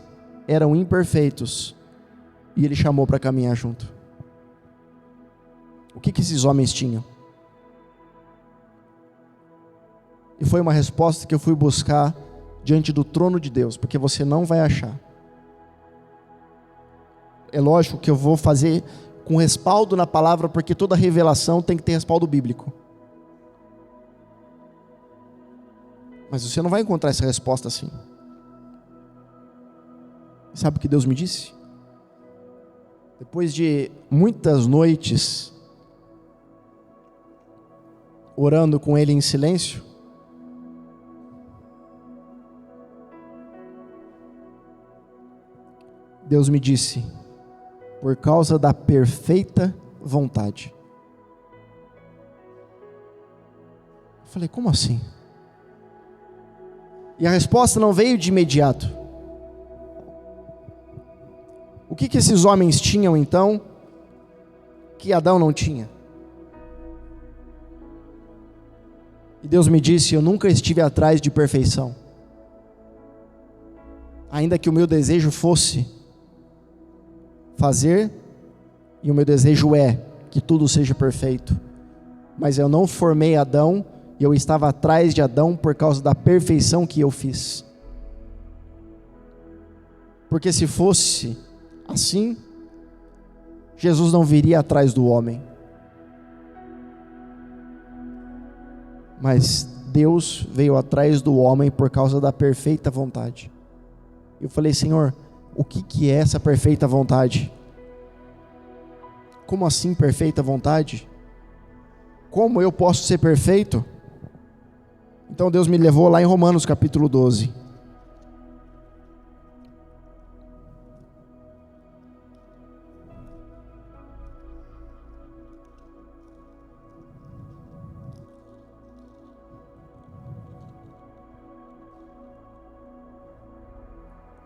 eram imperfeitos. E ele chamou para caminhar junto. O que esses homens tinham? E foi uma resposta que eu fui buscar diante do trono de Deus, porque você não vai achar. É lógico que eu vou fazer com respaldo na palavra, porque toda revelação tem que ter respaldo bíblico. Mas você não vai encontrar essa resposta assim. Sabe o que Deus me disse? Depois de muitas noites orando com Ele em silêncio, Deus me disse: por causa da perfeita vontade. Eu falei: como assim? E a resposta não veio de imediato. O que esses homens tinham então, que Adão não tinha? E Deus me disse: eu nunca estive atrás de perfeição. Ainda que o meu desejo fosse fazer, e o meu desejo é que tudo seja perfeito. Mas eu não formei Adão, e eu estava atrás de Adão por causa da perfeição que eu fiz. Porque se fosse assim, Jesus não viria atrás do homem. Mas Deus veio atrás do homem por causa da perfeita vontade. Eu falei: Senhor, o que é essa perfeita vontade? Como assim perfeita vontade? Como eu posso ser perfeito? Então Deus me levou lá em Romanos capítulo 12.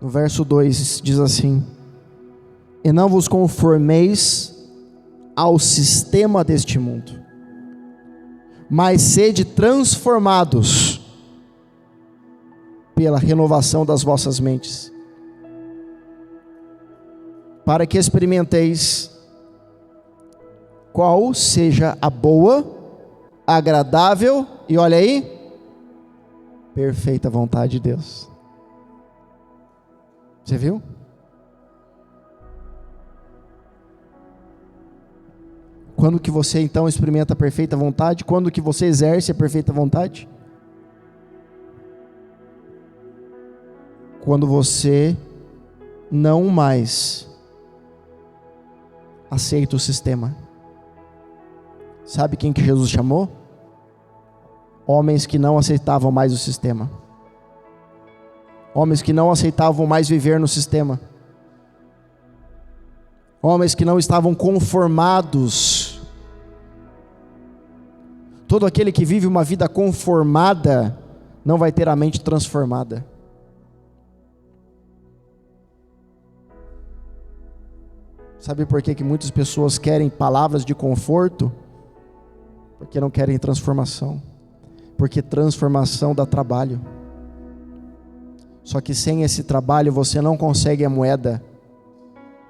No verso 2 diz assim: e não vos conformeis ao sistema deste mundo, mas sede transformados pela renovação das vossas mentes, para que experimenteis qual seja a boa, agradável e, olha aí, perfeita vontade de Deus. Você viu? Quando que você então experimenta a perfeita vontade? Quando que você exerce a perfeita vontade? Quando você não mais aceita o sistema. Sabe quem que Jesus chamou? Homens que não aceitavam mais o sistema. Homens que não aceitavam mais viver no sistema. Homens que não estavam conformados. Todo aquele que vive uma vida conformada não vai ter a mente transformada. Sabe por que muitas pessoas querem palavras de conforto? Porque não querem transformação. Porque transformação dá trabalho. Só que sem esse trabalho você não consegue a moeda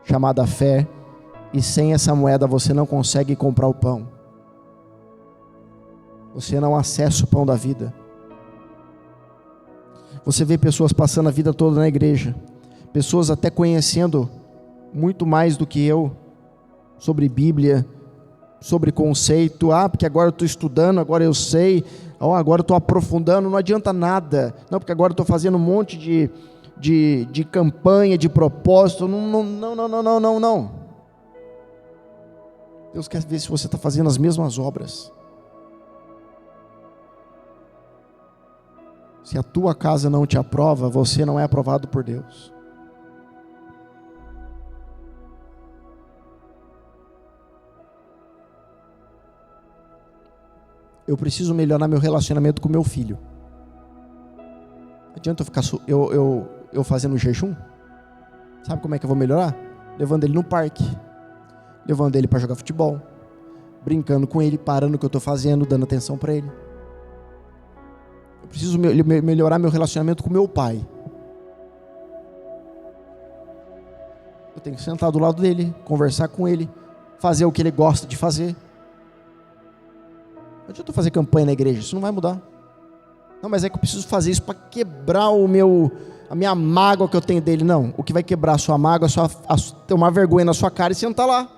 chamada fé. E sem essa moeda você não consegue comprar o pão. Você não acessa o pão da vida. Você vê pessoas passando a vida toda na igreja. Pessoas até conhecendo muito mais do que eu sobre Bíblia, sobre conceito. Porque agora eu estou estudando, agora eu sei. Agora eu estou aprofundando, não adianta nada. Não, porque agora eu estou fazendo um monte de campanha, de propósito. Não. Deus quer ver se você está fazendo as mesmas obras. Se a tua casa não te aprova, você não é aprovado por Deus. Eu preciso melhorar meu relacionamento com meu filho. Não adianta eu ficar eu fazendo jejum? Sabe como é que eu vou melhorar? Levando ele no parque, levando ele para jogar futebol, brincando com ele, parando o que eu estou fazendo, dando atenção para ele. Eu preciso melhorar meu relacionamento com meu pai. Eu tenho que sentar do lado dele, conversar com ele, fazer o que ele gosta de fazer. Não adianta eu fazer campanha na igreja, isso não vai mudar. Não, mas é que eu preciso fazer isso para quebrar a minha mágoa que eu tenho dele. Não, o que vai quebrar a sua mágoa é ter uma vergonha na sua cara e sentar lá.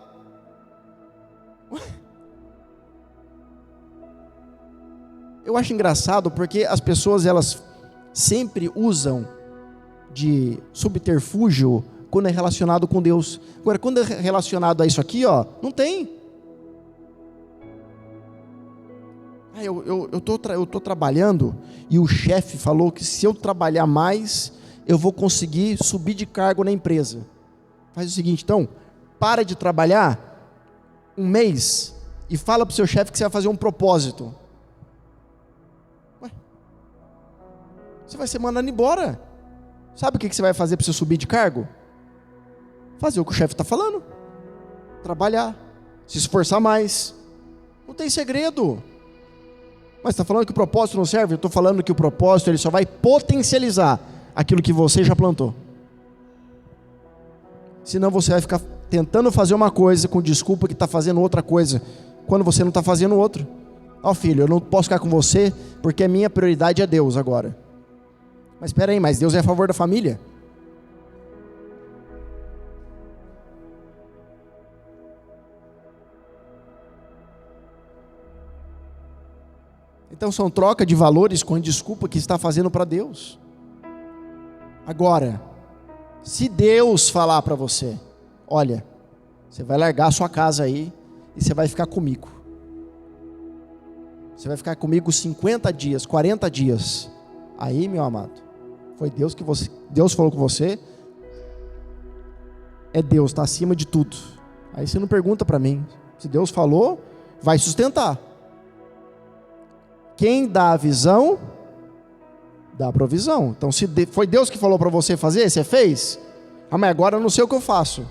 Eu acho engraçado porque as pessoas, elas sempre usam de subterfúgio quando é relacionado com Deus. Agora, quando é relacionado a isso aqui, não tem. Eu tô trabalhando e o chefe falou que se eu trabalhar mais, eu vou conseguir subir de cargo na empresa. Faz o seguinte, então, para de trabalhar um mês e fala para o seu chefe que você vai fazer um propósito. Você vai ser mandado embora. Sabe o que você vai fazer para você subir de cargo? Fazer o que o chefe está falando. Trabalhar, se esforçar mais. Não tem segredo. Mas está falando que o propósito não serve? Eu estou falando que o propósito ele só vai potencializar aquilo que você já plantou. Senão você vai ficar tentando fazer uma coisa com desculpa que está fazendo outra coisa, quando você não está fazendo outra. Filho, eu não posso ficar com você porque a minha prioridade é Deus agora. Mas espera aí, mas Deus é a favor da família? Então são troca de valores com a desculpa que está fazendo para Deus. Agora, se Deus falar para você, olha, você vai largar a sua casa aí e você vai ficar comigo. Você vai ficar comigo 50 dias, 40 dias. Aí, meu amado, foi Deus falou com você. É Deus, está acima de tudo. Aí você não pergunta para mim. Se Deus falou, vai sustentar. Quem dá a visão, dá a provisão. Então, se foi Deus que falou para você fazer, você fez? Mas agora eu não sei o que eu faço.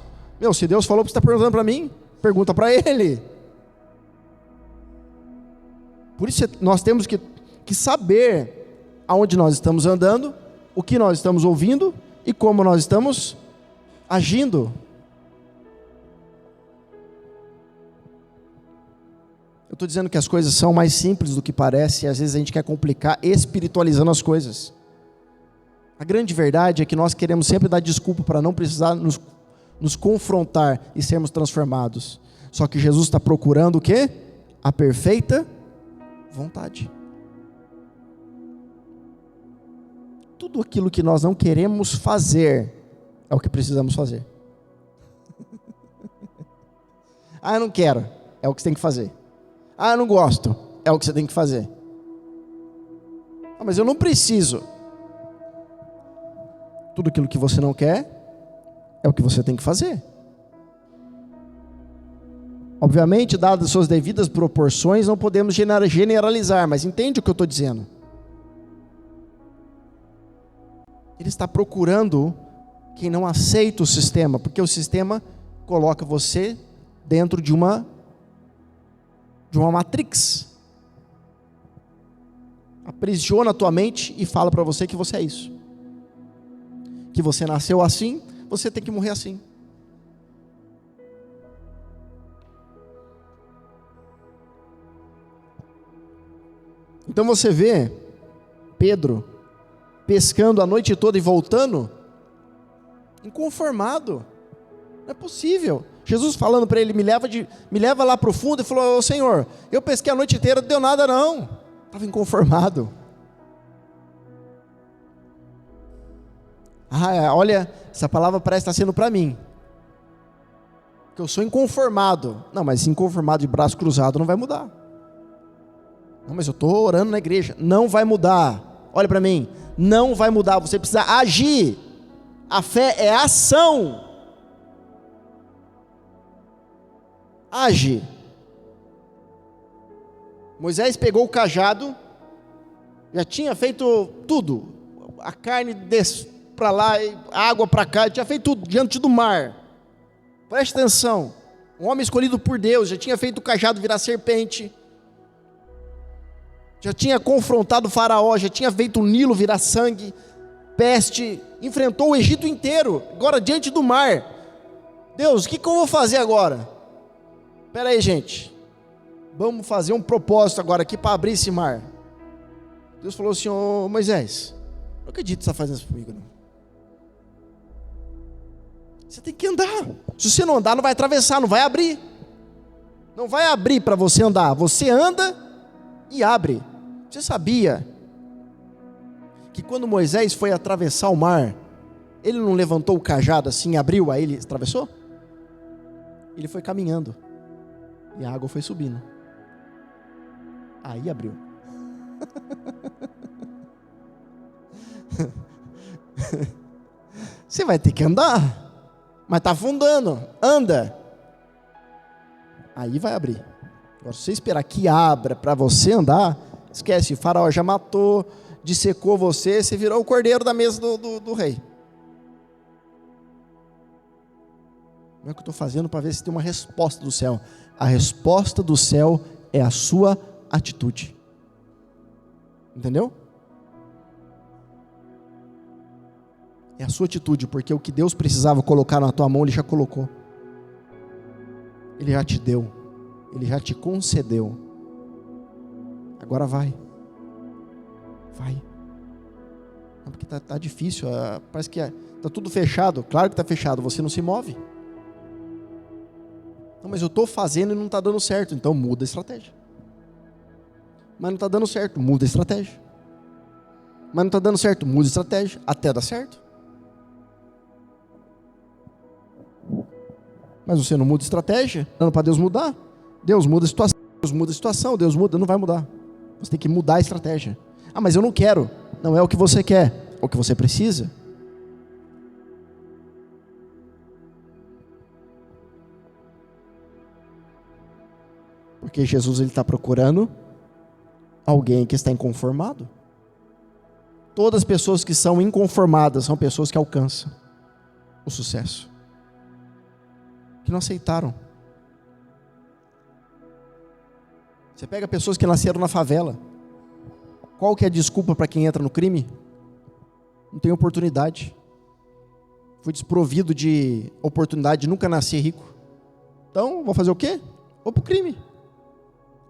Se Deus falou, você está perguntando para mim? Pergunta para Ele. Por isso nós temos que saber aonde nós estamos andando, o que nós estamos ouvindo e como nós estamos agindo. Eu estou dizendo que as coisas são mais simples do que parece, e às vezes a gente quer complicar espiritualizando as coisas. A grande verdade é que nós queremos sempre dar desculpa para não precisar nos confrontar e sermos transformados. Só que Jesus está procurando o quê? A perfeita vontade. Tudo aquilo que nós não queremos fazer é o que precisamos fazer. Eu não quero, é o que você tem que fazer. Eu não gosto, é o que você tem que fazer. Mas eu não preciso. Tudo aquilo que você não quer é o que você tem que fazer. Obviamente, dadas suas devidas proporções, não podemos generalizar, mas entende o que eu estou dizendo? Ele está procurando quem não aceita o sistema, porque o sistema coloca você dentro de uma matrix. Aprisiona a tua mente e fala para você que você é isso. Que você nasceu assim, você tem que morrer assim. Então você vê Pedro pescando a noite toda e voltando inconformado. Não é possível. Jesus falando para ele, me leva lá para o fundo, e falou: ô Senhor, eu pesquei a noite inteira, não deu nada não. Estava inconformado. Olha, essa palavra parece estar sendo para mim. Porque eu sou inconformado. Não, mas inconformado de braço cruzado não vai mudar. Não, mas eu estou orando na igreja. Não vai mudar. Olha para mim. Não vai mudar. Você precisa agir. A fé é ação. Age. Moisés pegou o cajado. Já tinha feito tudo. A carne para lá, a água para cá. Tinha feito tudo diante do mar. Preste atenção. Um homem escolhido por Deus. Já tinha feito o cajado virar serpente. Já tinha confrontado o faraó, já tinha feito o Nilo virar sangue, peste, enfrentou o Egito inteiro, agora diante do mar. Deus, o que eu vou fazer agora? Espera aí, gente, vamos fazer um propósito agora aqui para abrir esse mar. Deus falou assim: ô Moisés, não acredito que você está fazendo isso comigo, não. Você tem que andar. Se você não andar, não vai atravessar, não vai abrir. Não vai abrir para você andar, você anda e abre. Você sabia que quando Moisés foi atravessar o mar, ele não levantou o cajado assim, abriu, aí ele atravessou? Ele foi caminhando e a água foi subindo. Aí abriu. Você vai ter que andar, mas está afundando. Anda. Aí vai abrir. Agora, se você esperar que abra para você andar, esquece, o faraó já matou, dissecou você, você virou o cordeiro da mesa do rei. Não é o que eu estou fazendo para ver se tem uma resposta do céu. A resposta do céu é a sua atitude. Entendeu? É a sua atitude, porque o que Deus precisava colocar na tua mão, Ele já colocou. Ele já te deu. Ele já te concedeu. Agora vai. Vai. Não, porque tá difícil. Parece que está tudo fechado. Claro que está fechado. Você não se move. Não, mas eu estou fazendo e não está dando certo. Então muda a estratégia. Mas não está dando certo. Muda a estratégia. Mas não está dando certo. Muda a estratégia. Até dar certo. Mas você não muda a estratégia. Dando para Deus mudar. Deus muda a situação. Deus muda a situação. Deus muda. Não vai mudar. Você tem que mudar a estratégia. Ah, mas eu não quero. Não é o que você quer. É o que você precisa. Porque Jesus está procurando alguém que está inconformado. Todas as pessoas que são inconformadas são pessoas que alcançam o sucesso. Que não aceitaram. Você pega pessoas que nasceram na favela. Qual que é a desculpa para quem entra no crime? Não tem oportunidade. Fui desprovido de oportunidade, nunca nasci rico. Então, vou fazer o quê? Vou pro crime.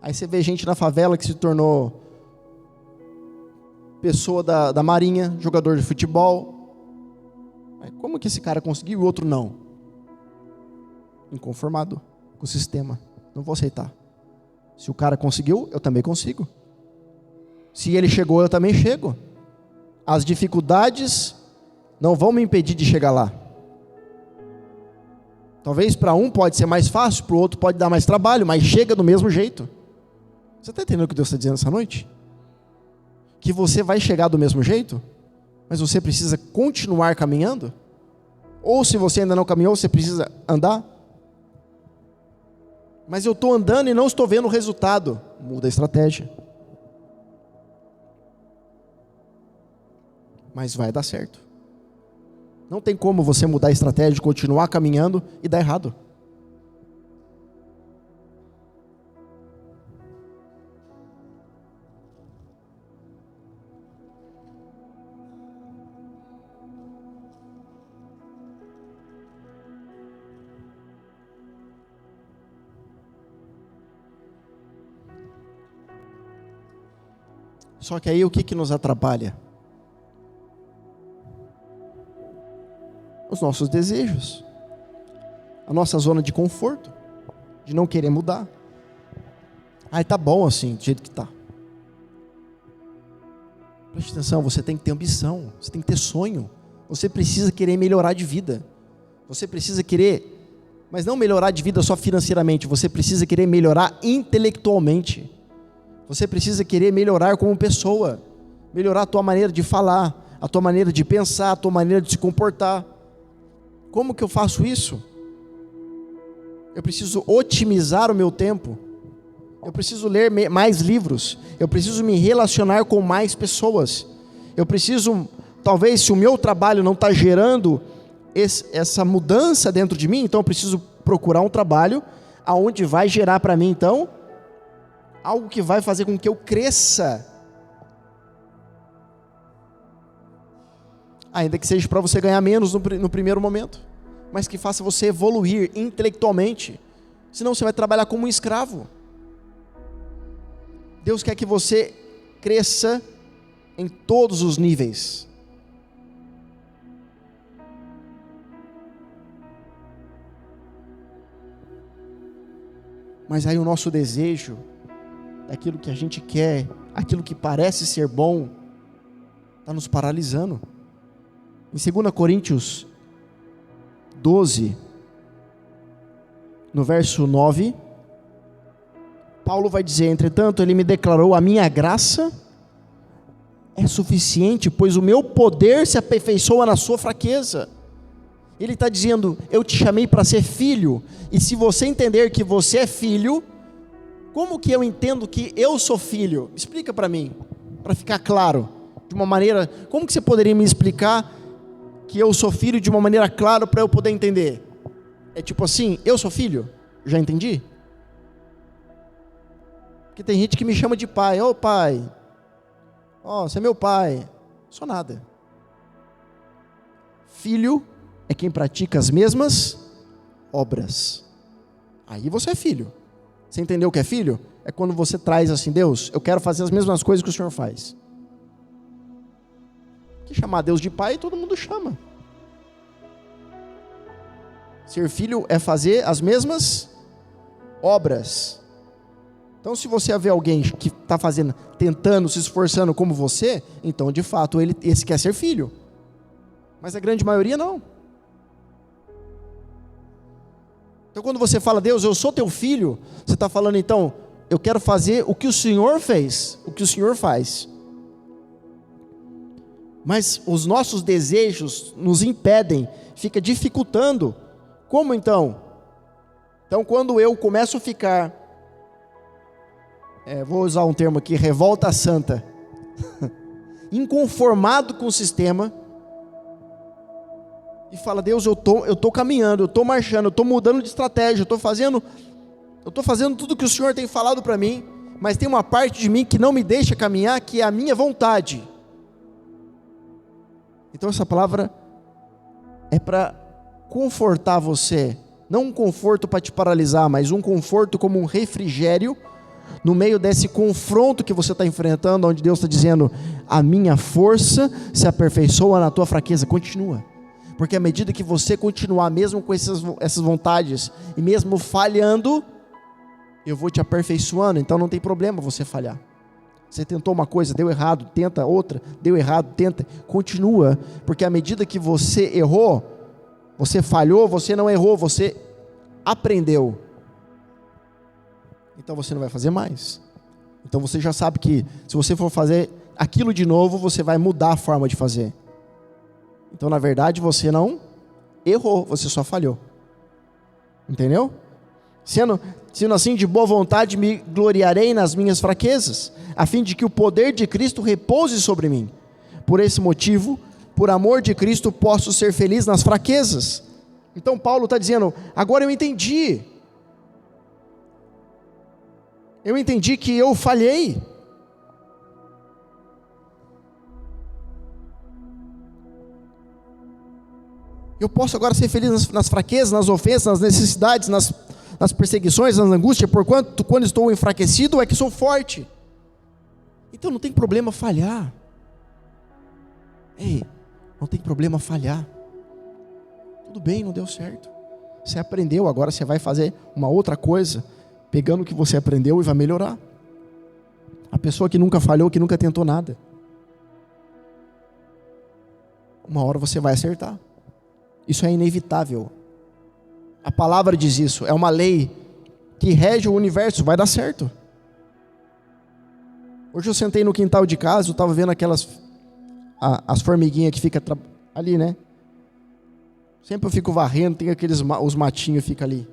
Aí você vê gente na favela que se tornou pessoa da marinha, jogador de futebol. Mas como que esse cara conseguiu e o outro não? Inconformado com o sistema. Não vou aceitar. Se o cara conseguiu, eu também consigo. Se ele chegou, eu também chego. As dificuldades não vão me impedir de chegar lá. Talvez para um pode ser mais fácil, para o outro pode dar mais trabalho, mas chega do mesmo jeito. Você está entendendo o que Deus está dizendo essa noite? Que você vai chegar do mesmo jeito, mas você precisa continuar caminhando? Ou se você ainda não caminhou, você precisa andar? Mas eu estou andando e não estou vendo o resultado. Muda a estratégia. Mas vai dar certo. Não tem como você mudar a estratégia, continuar caminhando e dar errado. Só que aí o que nos atrapalha? Os nossos desejos, a nossa zona de conforto, de não querer mudar. Tá bom assim, do jeito que tá. Preste atenção, você tem que ter ambição, você tem que ter sonho, você precisa querer melhorar de vida, você precisa querer, mas não melhorar de vida só financeiramente, você precisa querer melhorar intelectualmente, você precisa querer melhorar como pessoa, melhorar a tua maneira de falar, a tua maneira de pensar, a tua maneira de se comportar. Como que eu faço isso? Eu preciso otimizar o meu tempo, eu preciso ler mais livros, eu preciso me relacionar com mais pessoas, eu preciso, talvez se o meu trabalho não está gerando essa mudança dentro de mim, então eu preciso procurar um trabalho aonde vai gerar para mim então, algo que vai fazer com que eu cresça, ainda que seja para você ganhar menos no primeiro momento, mas que faça você evoluir intelectualmente, senão você vai trabalhar como um escravo. Deus quer que você cresça em todos os níveis. Mas aí o nosso desejo, aquilo que a gente quer, aquilo que parece ser bom, está nos paralisando. Em 2 Coríntios 12, no verso 9, Paulo vai dizer: entretanto, ele me declarou, a minha graça é suficiente, pois o meu poder se aperfeiçoa na sua fraqueza. Ele está dizendo, eu te chamei para ser filho, e se você entender que você é filho, como que eu entendo que eu sou filho? Explica para mim, para ficar claro, de uma maneira, como que você poderia me explicar que eu sou filho de uma maneira clara para eu poder entender? É tipo assim, eu sou filho? Já entendi? Porque tem gente que me chama de pai. Ô pai, você é meu pai. Sou nada. Filho é quem pratica as mesmas obras. Aí você é filho. Você entendeu o que é filho? É quando você traz assim, Deus, eu quero fazer as mesmas coisas que o Senhor faz. Que chamar Deus de pai, todo mundo chama. Ser filho é fazer as mesmas obras. Então, se você vê alguém que está fazendo, tentando, se esforçando como você, então, de fato, esse quer ser filho. Mas a grande maioria não. Então, quando você fala, Deus, eu sou teu filho, você está falando, então, eu quero fazer o que o Senhor fez, o que o Senhor faz. Mas os nossos desejos nos impedem, fica dificultando. Como então? Então, quando eu começo a ficar, vou usar um termo aqui, revolta santa, inconformado com o sistema, e fala, Deus, eu tô caminhando, eu estou marchando, eu estou mudando de estratégia, eu estou fazendo tudo que o Senhor tem falado para mim, mas tem uma parte de mim que não me deixa caminhar, que é a minha vontade. Então essa palavra é para confortar você, não um conforto para te paralisar, mas um conforto como um refrigério, no meio desse confronto que você está enfrentando, onde Deus está dizendo, a minha força se aperfeiçoa na tua fraqueza. Continua, porque à medida que você continuar, mesmo com essas vontades, e mesmo falhando, eu vou te aperfeiçoando, então não tem problema você falhar. Você tentou uma coisa, deu errado, tenta outra, deu errado, tenta, continua, porque à medida que você errou, você falhou, você não errou, você aprendeu. Então você não vai fazer mais. Então você já sabe que se você for fazer aquilo de novo, você vai mudar a forma de fazer. Então na verdade você não errou, você só falhou. Entendeu? Sendo assim de boa vontade, me gloriarei nas minhas fraquezas, a fim de que o poder de Cristo repouse sobre mim. Por esse motivo, por amor de Cristo, posso ser feliz nas fraquezas. Então Paulo está dizendo, agora eu entendi que eu falhei. Eu posso agora ser feliz nas fraquezas, nas ofensas, nas necessidades, nas perseguições, nas angústias, porquanto quando estou enfraquecido é que sou forte. Então não tem problema falhar. Ei, não tem problema falhar. Tudo bem, não deu certo. Você aprendeu, agora você vai fazer uma outra coisa, pegando o que você aprendeu e vai melhorar. A pessoa que nunca falhou, que nunca tentou nada, uma hora você vai acertar. Isso é inevitável. A palavra diz isso, é uma lei que rege o universo, vai dar certo. Hoje eu sentei no quintal de casa, eu estava vendo as formiguinhas que ficam ali, né? Sempre eu fico varrendo, tem os matinhos ficam ali.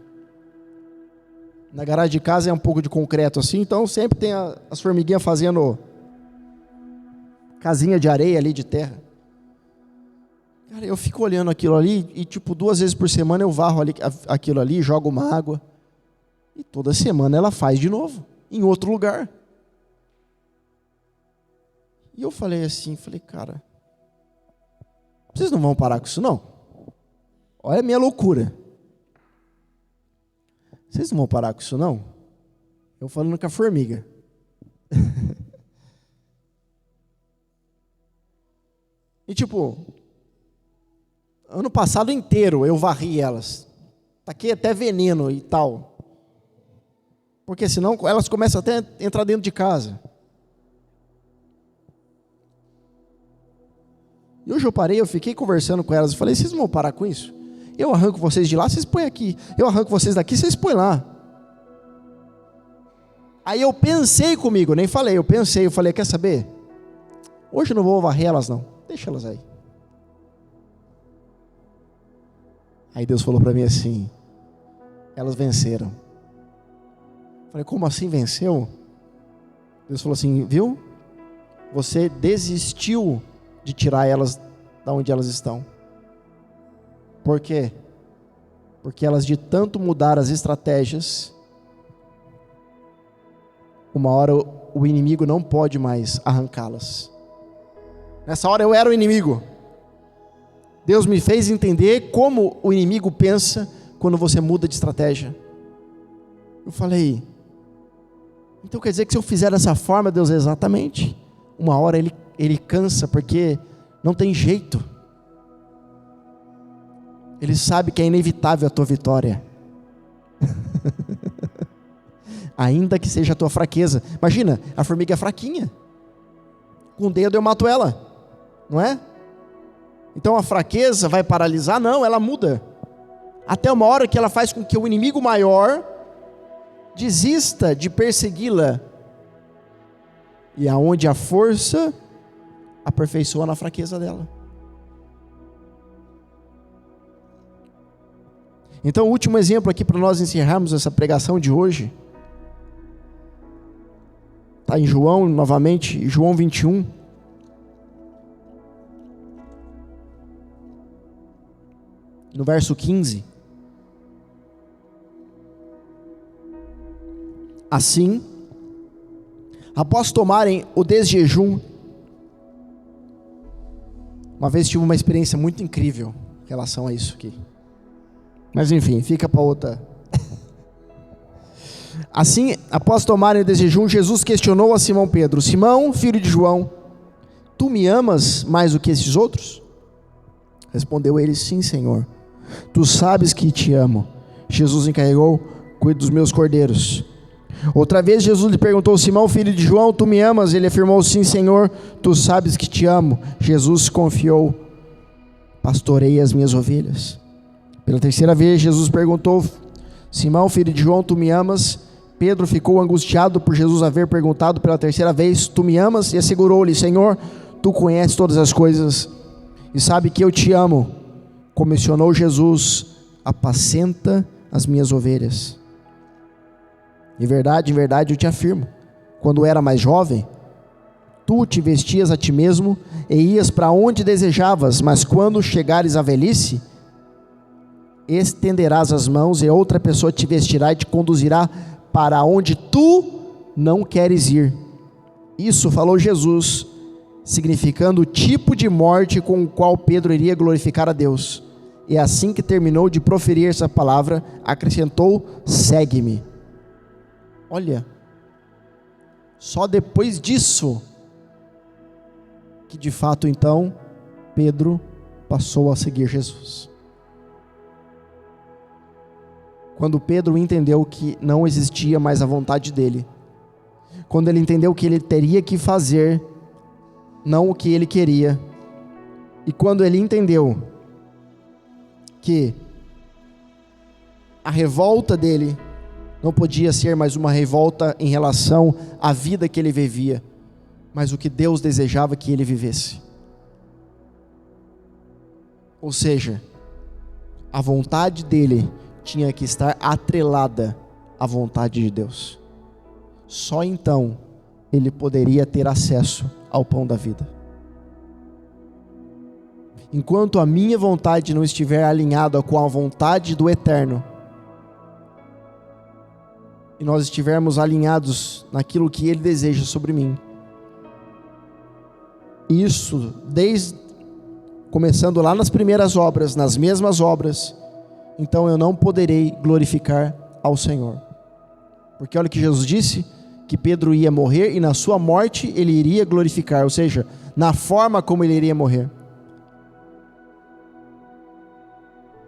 Na garagem de casa é um pouco de concreto assim, então sempre tem as formiguinhas fazendo casinha de areia ali, de terra. Cara, eu fico olhando aquilo ali e 2 vezes por semana eu varro aquilo ali, jogo uma água. E toda semana ela faz de novo, em outro lugar. E eu falei assim, cara, vocês não vão parar com isso não? Olha a minha loucura. Vocês não vão parar com isso não? Eu falando com a formiga. E ano passado inteiro eu varri elas. Taquei até veneno e tal. Porque senão elas começam até a entrar dentro de casa. E hoje eu parei, eu fiquei conversando com elas. Eu falei, vocês não vão parar com isso? Eu arranco vocês de lá, vocês põem aqui. Eu arranco vocês daqui, vocês põem lá. Aí eu pensei comigo, nem falei, eu falei, quer saber? Hoje eu não vou varrer elas não, deixa elas aí. Aí Deus falou para mim assim, elas venceram. Eu falei, como assim venceu? Deus falou assim, viu? Você desistiu de tirar elas da onde elas estão. Por quê? Porque elas de tanto mudar as estratégias, uma hora o inimigo não pode mais arrancá-las. Nessa hora eu era o inimigo. Deus me fez entender como o inimigo pensa quando você muda de estratégia. Eu falei, então quer dizer que se eu fizer dessa forma, Deus, exatamente. Uma hora ele cansa, porque não tem jeito. Ele sabe que é inevitável a tua vitória. Ainda que seja a tua fraqueza. Imagina, a formiga é fraquinha. Com o dedo eu mato ela. Não é? Então a fraqueza vai paralisar? Não, ela muda. Até uma hora que ela faz com que o inimigo maior desista de persegui-la. E aonde a força aperfeiçoa na fraqueza dela. Então o último exemplo aqui para nós encerrarmos essa pregação de hoje. Está em João, novamente, João 21. No verso 15. Assim, após tomarem o desjejum, uma vez tive uma experiência muito incrível em relação a isso aqui. Mas enfim, fica para outra. Assim, após tomarem o desjejum, Jesus questionou a Simão Pedro: Simão, filho de João, tu me amas mais do que esses outros? Respondeu ele: sim, Senhor, tu sabes que te amo. Jesus encarregou: cuide dos meus cordeiros. Outra vez Jesus lhe perguntou: Simão, filho de João, tu me amas? Ele afirmou: sim, Senhor, tu sabes que te amo. Jesus confiou: pastorei as minhas ovelhas. Pela terceira vez Jesus perguntou: Simão, filho de João, tu me amas? Pedro ficou angustiado por Jesus haver perguntado pela terceira vez: tu me amas? E assegurou-lhe: Senhor, tu conheces todas as coisas e sabe que eu te amo. Comissionou Jesus: apacenta as minhas ovelhas. Em verdade eu te afirmo, quando era mais jovem, tu te vestias a ti mesmo e ias para onde desejavas, mas quando chegares à velhice, estenderás as mãos e outra pessoa te vestirá e te conduzirá para onde tu não queres ir. Isso falou Jesus, significando o tipo de morte com o qual Pedro iria glorificar a Deus. E assim que terminou de proferir essa palavra, acrescentou: segue-me. Olha, só depois disso que de fato então Pedro passou a seguir Jesus. Quando Pedro entendeu que não existia mais a vontade dele, quando ele entendeu que ele teria que fazer não o que ele queria, e quando ele entendeu que a revolta dele não podia ser mais uma revolta em relação à vida que ele vivia, mas o que Deus desejava que ele vivesse. Ou seja, a vontade dele tinha que estar atrelada à vontade de Deus. Só então ele poderia ter acesso ao pão da vida. Enquanto a minha vontade não estiver alinhada com a vontade do Eterno, e nós estivermos alinhados naquilo que Ele deseja sobre mim, isso começando lá nas primeiras obras, nas mesmas obras, então eu não poderei glorificar ao Senhor. Porque olha o que Jesus disse, que Pedro ia morrer e na sua morte ele iria glorificar, ou seja, na forma como ele iria morrer.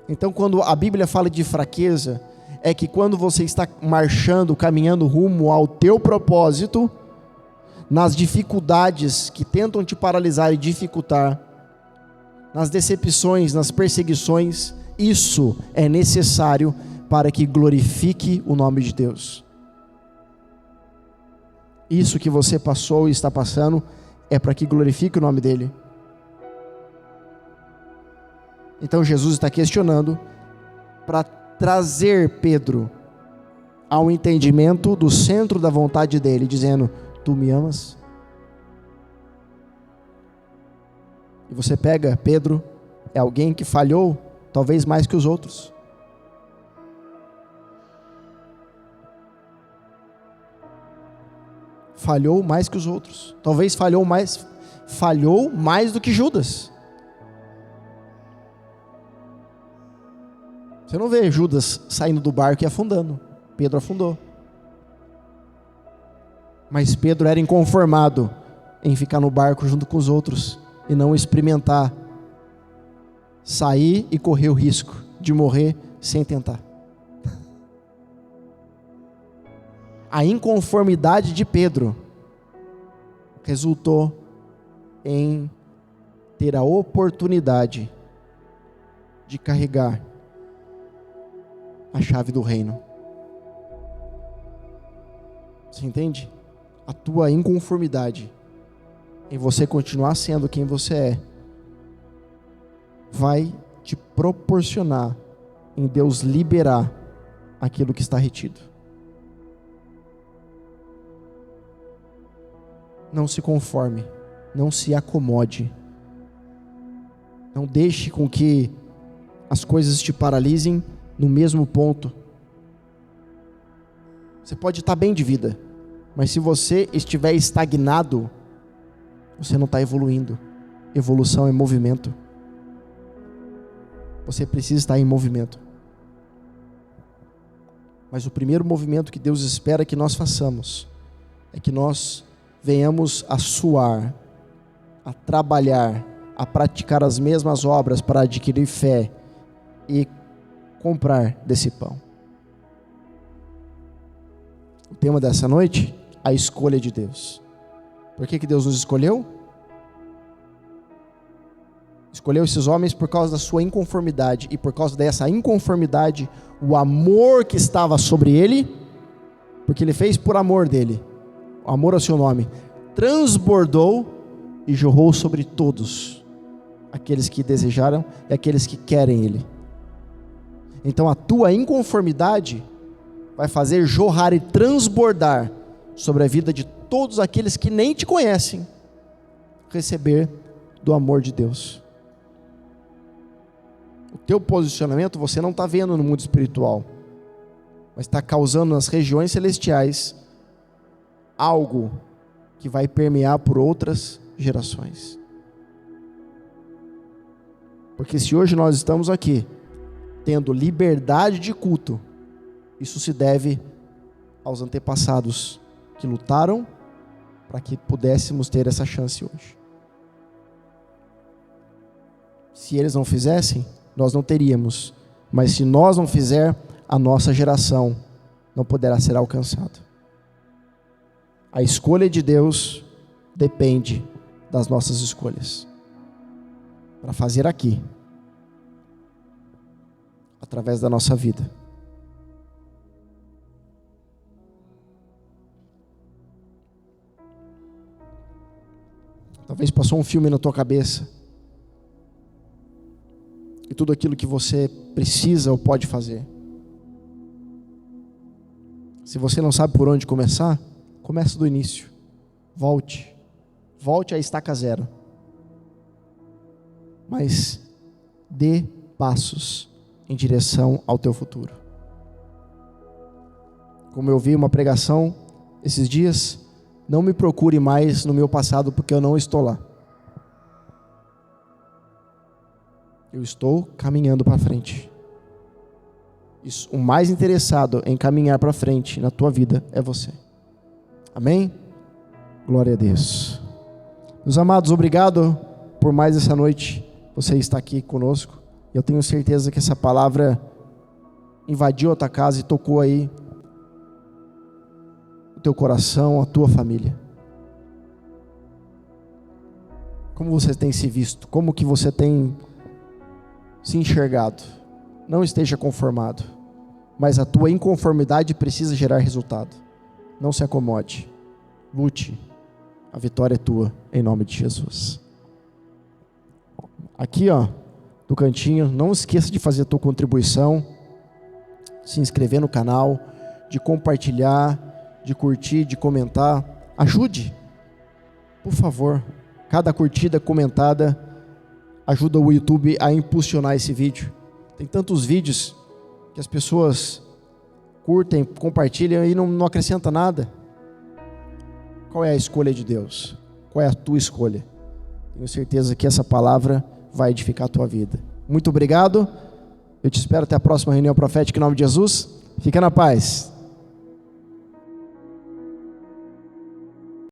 Então quando a Bíblia fala de fraqueza, é que quando você está marchando, caminhando rumo ao teu propósito, nas dificuldades que tentam te paralisar e dificultar, nas decepções, nas perseguições, isso é necessário para que glorifique o nome de Deus. Isso que você passou e está passando é para que glorifique o nome dele. Então Jesus está questionando para trazer Pedro ao entendimento do centro da vontade dele, dizendo: tu me amas? E você pega Pedro, é alguém que falhou, talvez mais que os outros. Falhou mais que os outros. Talvez falhou mais do que Judas. Você não vê Judas saindo do barco e afundando. Pedro afundou. Mas Pedro era inconformado em ficar no barco junto com os outros e não experimentar sair e correr o risco de morrer sem tentar. A inconformidade de Pedro resultou em ter a oportunidade de carregar a chave do reino. Você entende? A tua inconformidade em você continuar sendo quem você é vai te proporcionar em Deus liberar aquilo que está retido. Não se conforme, não se acomode, não deixe com que as coisas te paralisem no mesmo ponto. Você pode estar bem de vida, mas se você estiver estagnado, você não está evoluindo. Evolução é movimento. Você precisa estar em movimento. Mas o primeiro movimento que Deus espera que nós façamos é que nós venhamos a suar, a trabalhar, a praticar as mesmas obras para adquirir fé e comprar desse pão. O tema dessa noite, a escolha de Deus. Por que Deus nos escolheu? Escolheu esses homens por causa da sua inconformidade, e por causa dessa inconformidade, o amor que estava sobre ele, porque ele fez por amor dele, o amor ao seu nome, transbordou e jorrou sobre todos aqueles que desejaram e aqueles que querem ele. Então a tua inconformidade vai fazer jorrar e transbordar sobre a vida de todos aqueles que nem te conhecem, receber do amor de Deus. O teu posicionamento você não está vendo no mundo espiritual, mas está causando nas regiões celestiais algo que vai permear por outras gerações. Porque se hoje nós estamos aqui tendo liberdade de culto, isso se deve aos antepassados que lutaram para que pudéssemos ter essa chance hoje. Se eles não fizessem, nós não teríamos. Mas se nós não fizer, a nossa geração não poderá ser alcançada. A escolha de Deus depende das nossas escolhas. Para fazer aqui, através da nossa vida. Talvez passou um filme na tua cabeça. E tudo aquilo que você precisa ou pode fazer. Se você não sabe por onde começar, comece do início. Volte à estaca zero. Mas dê passos em direção ao teu futuro. Como eu vi uma pregação esses dias, não me procure mais no meu passado porque eu não estou lá. Eu estou caminhando para frente. O mais interessado em caminhar para frente na tua vida é você. Amém? Glória a Deus. Meus amados, obrigado por mais essa noite. Você está aqui conosco. Eu tenho certeza que essa palavra invadiu a tua casa e tocou aí o teu coração, a tua família. Como você tem se visto? Como que você tem se enxergado? Não esteja conformado, mas a tua inconformidade precisa gerar resultado. Não se acomode, lute, a vitória é tua, em nome de Jesus. Aqui do cantinho, não esqueça de fazer a tua contribuição, se inscrever no canal, de compartilhar, de curtir, de comentar. Ajude, por favor. Cada curtida, comentada ajuda o YouTube a impulsionar esse vídeo. Tem tantos vídeos que as pessoas curtem, compartilham e não acrescenta nada. Qual é a escolha de Deus? Qual é a tua escolha? Tenho certeza que essa palavra vai edificar a tua vida. Muito obrigado. Eu te espero até a próxima reunião profética em nome de Jesus. Fica na paz.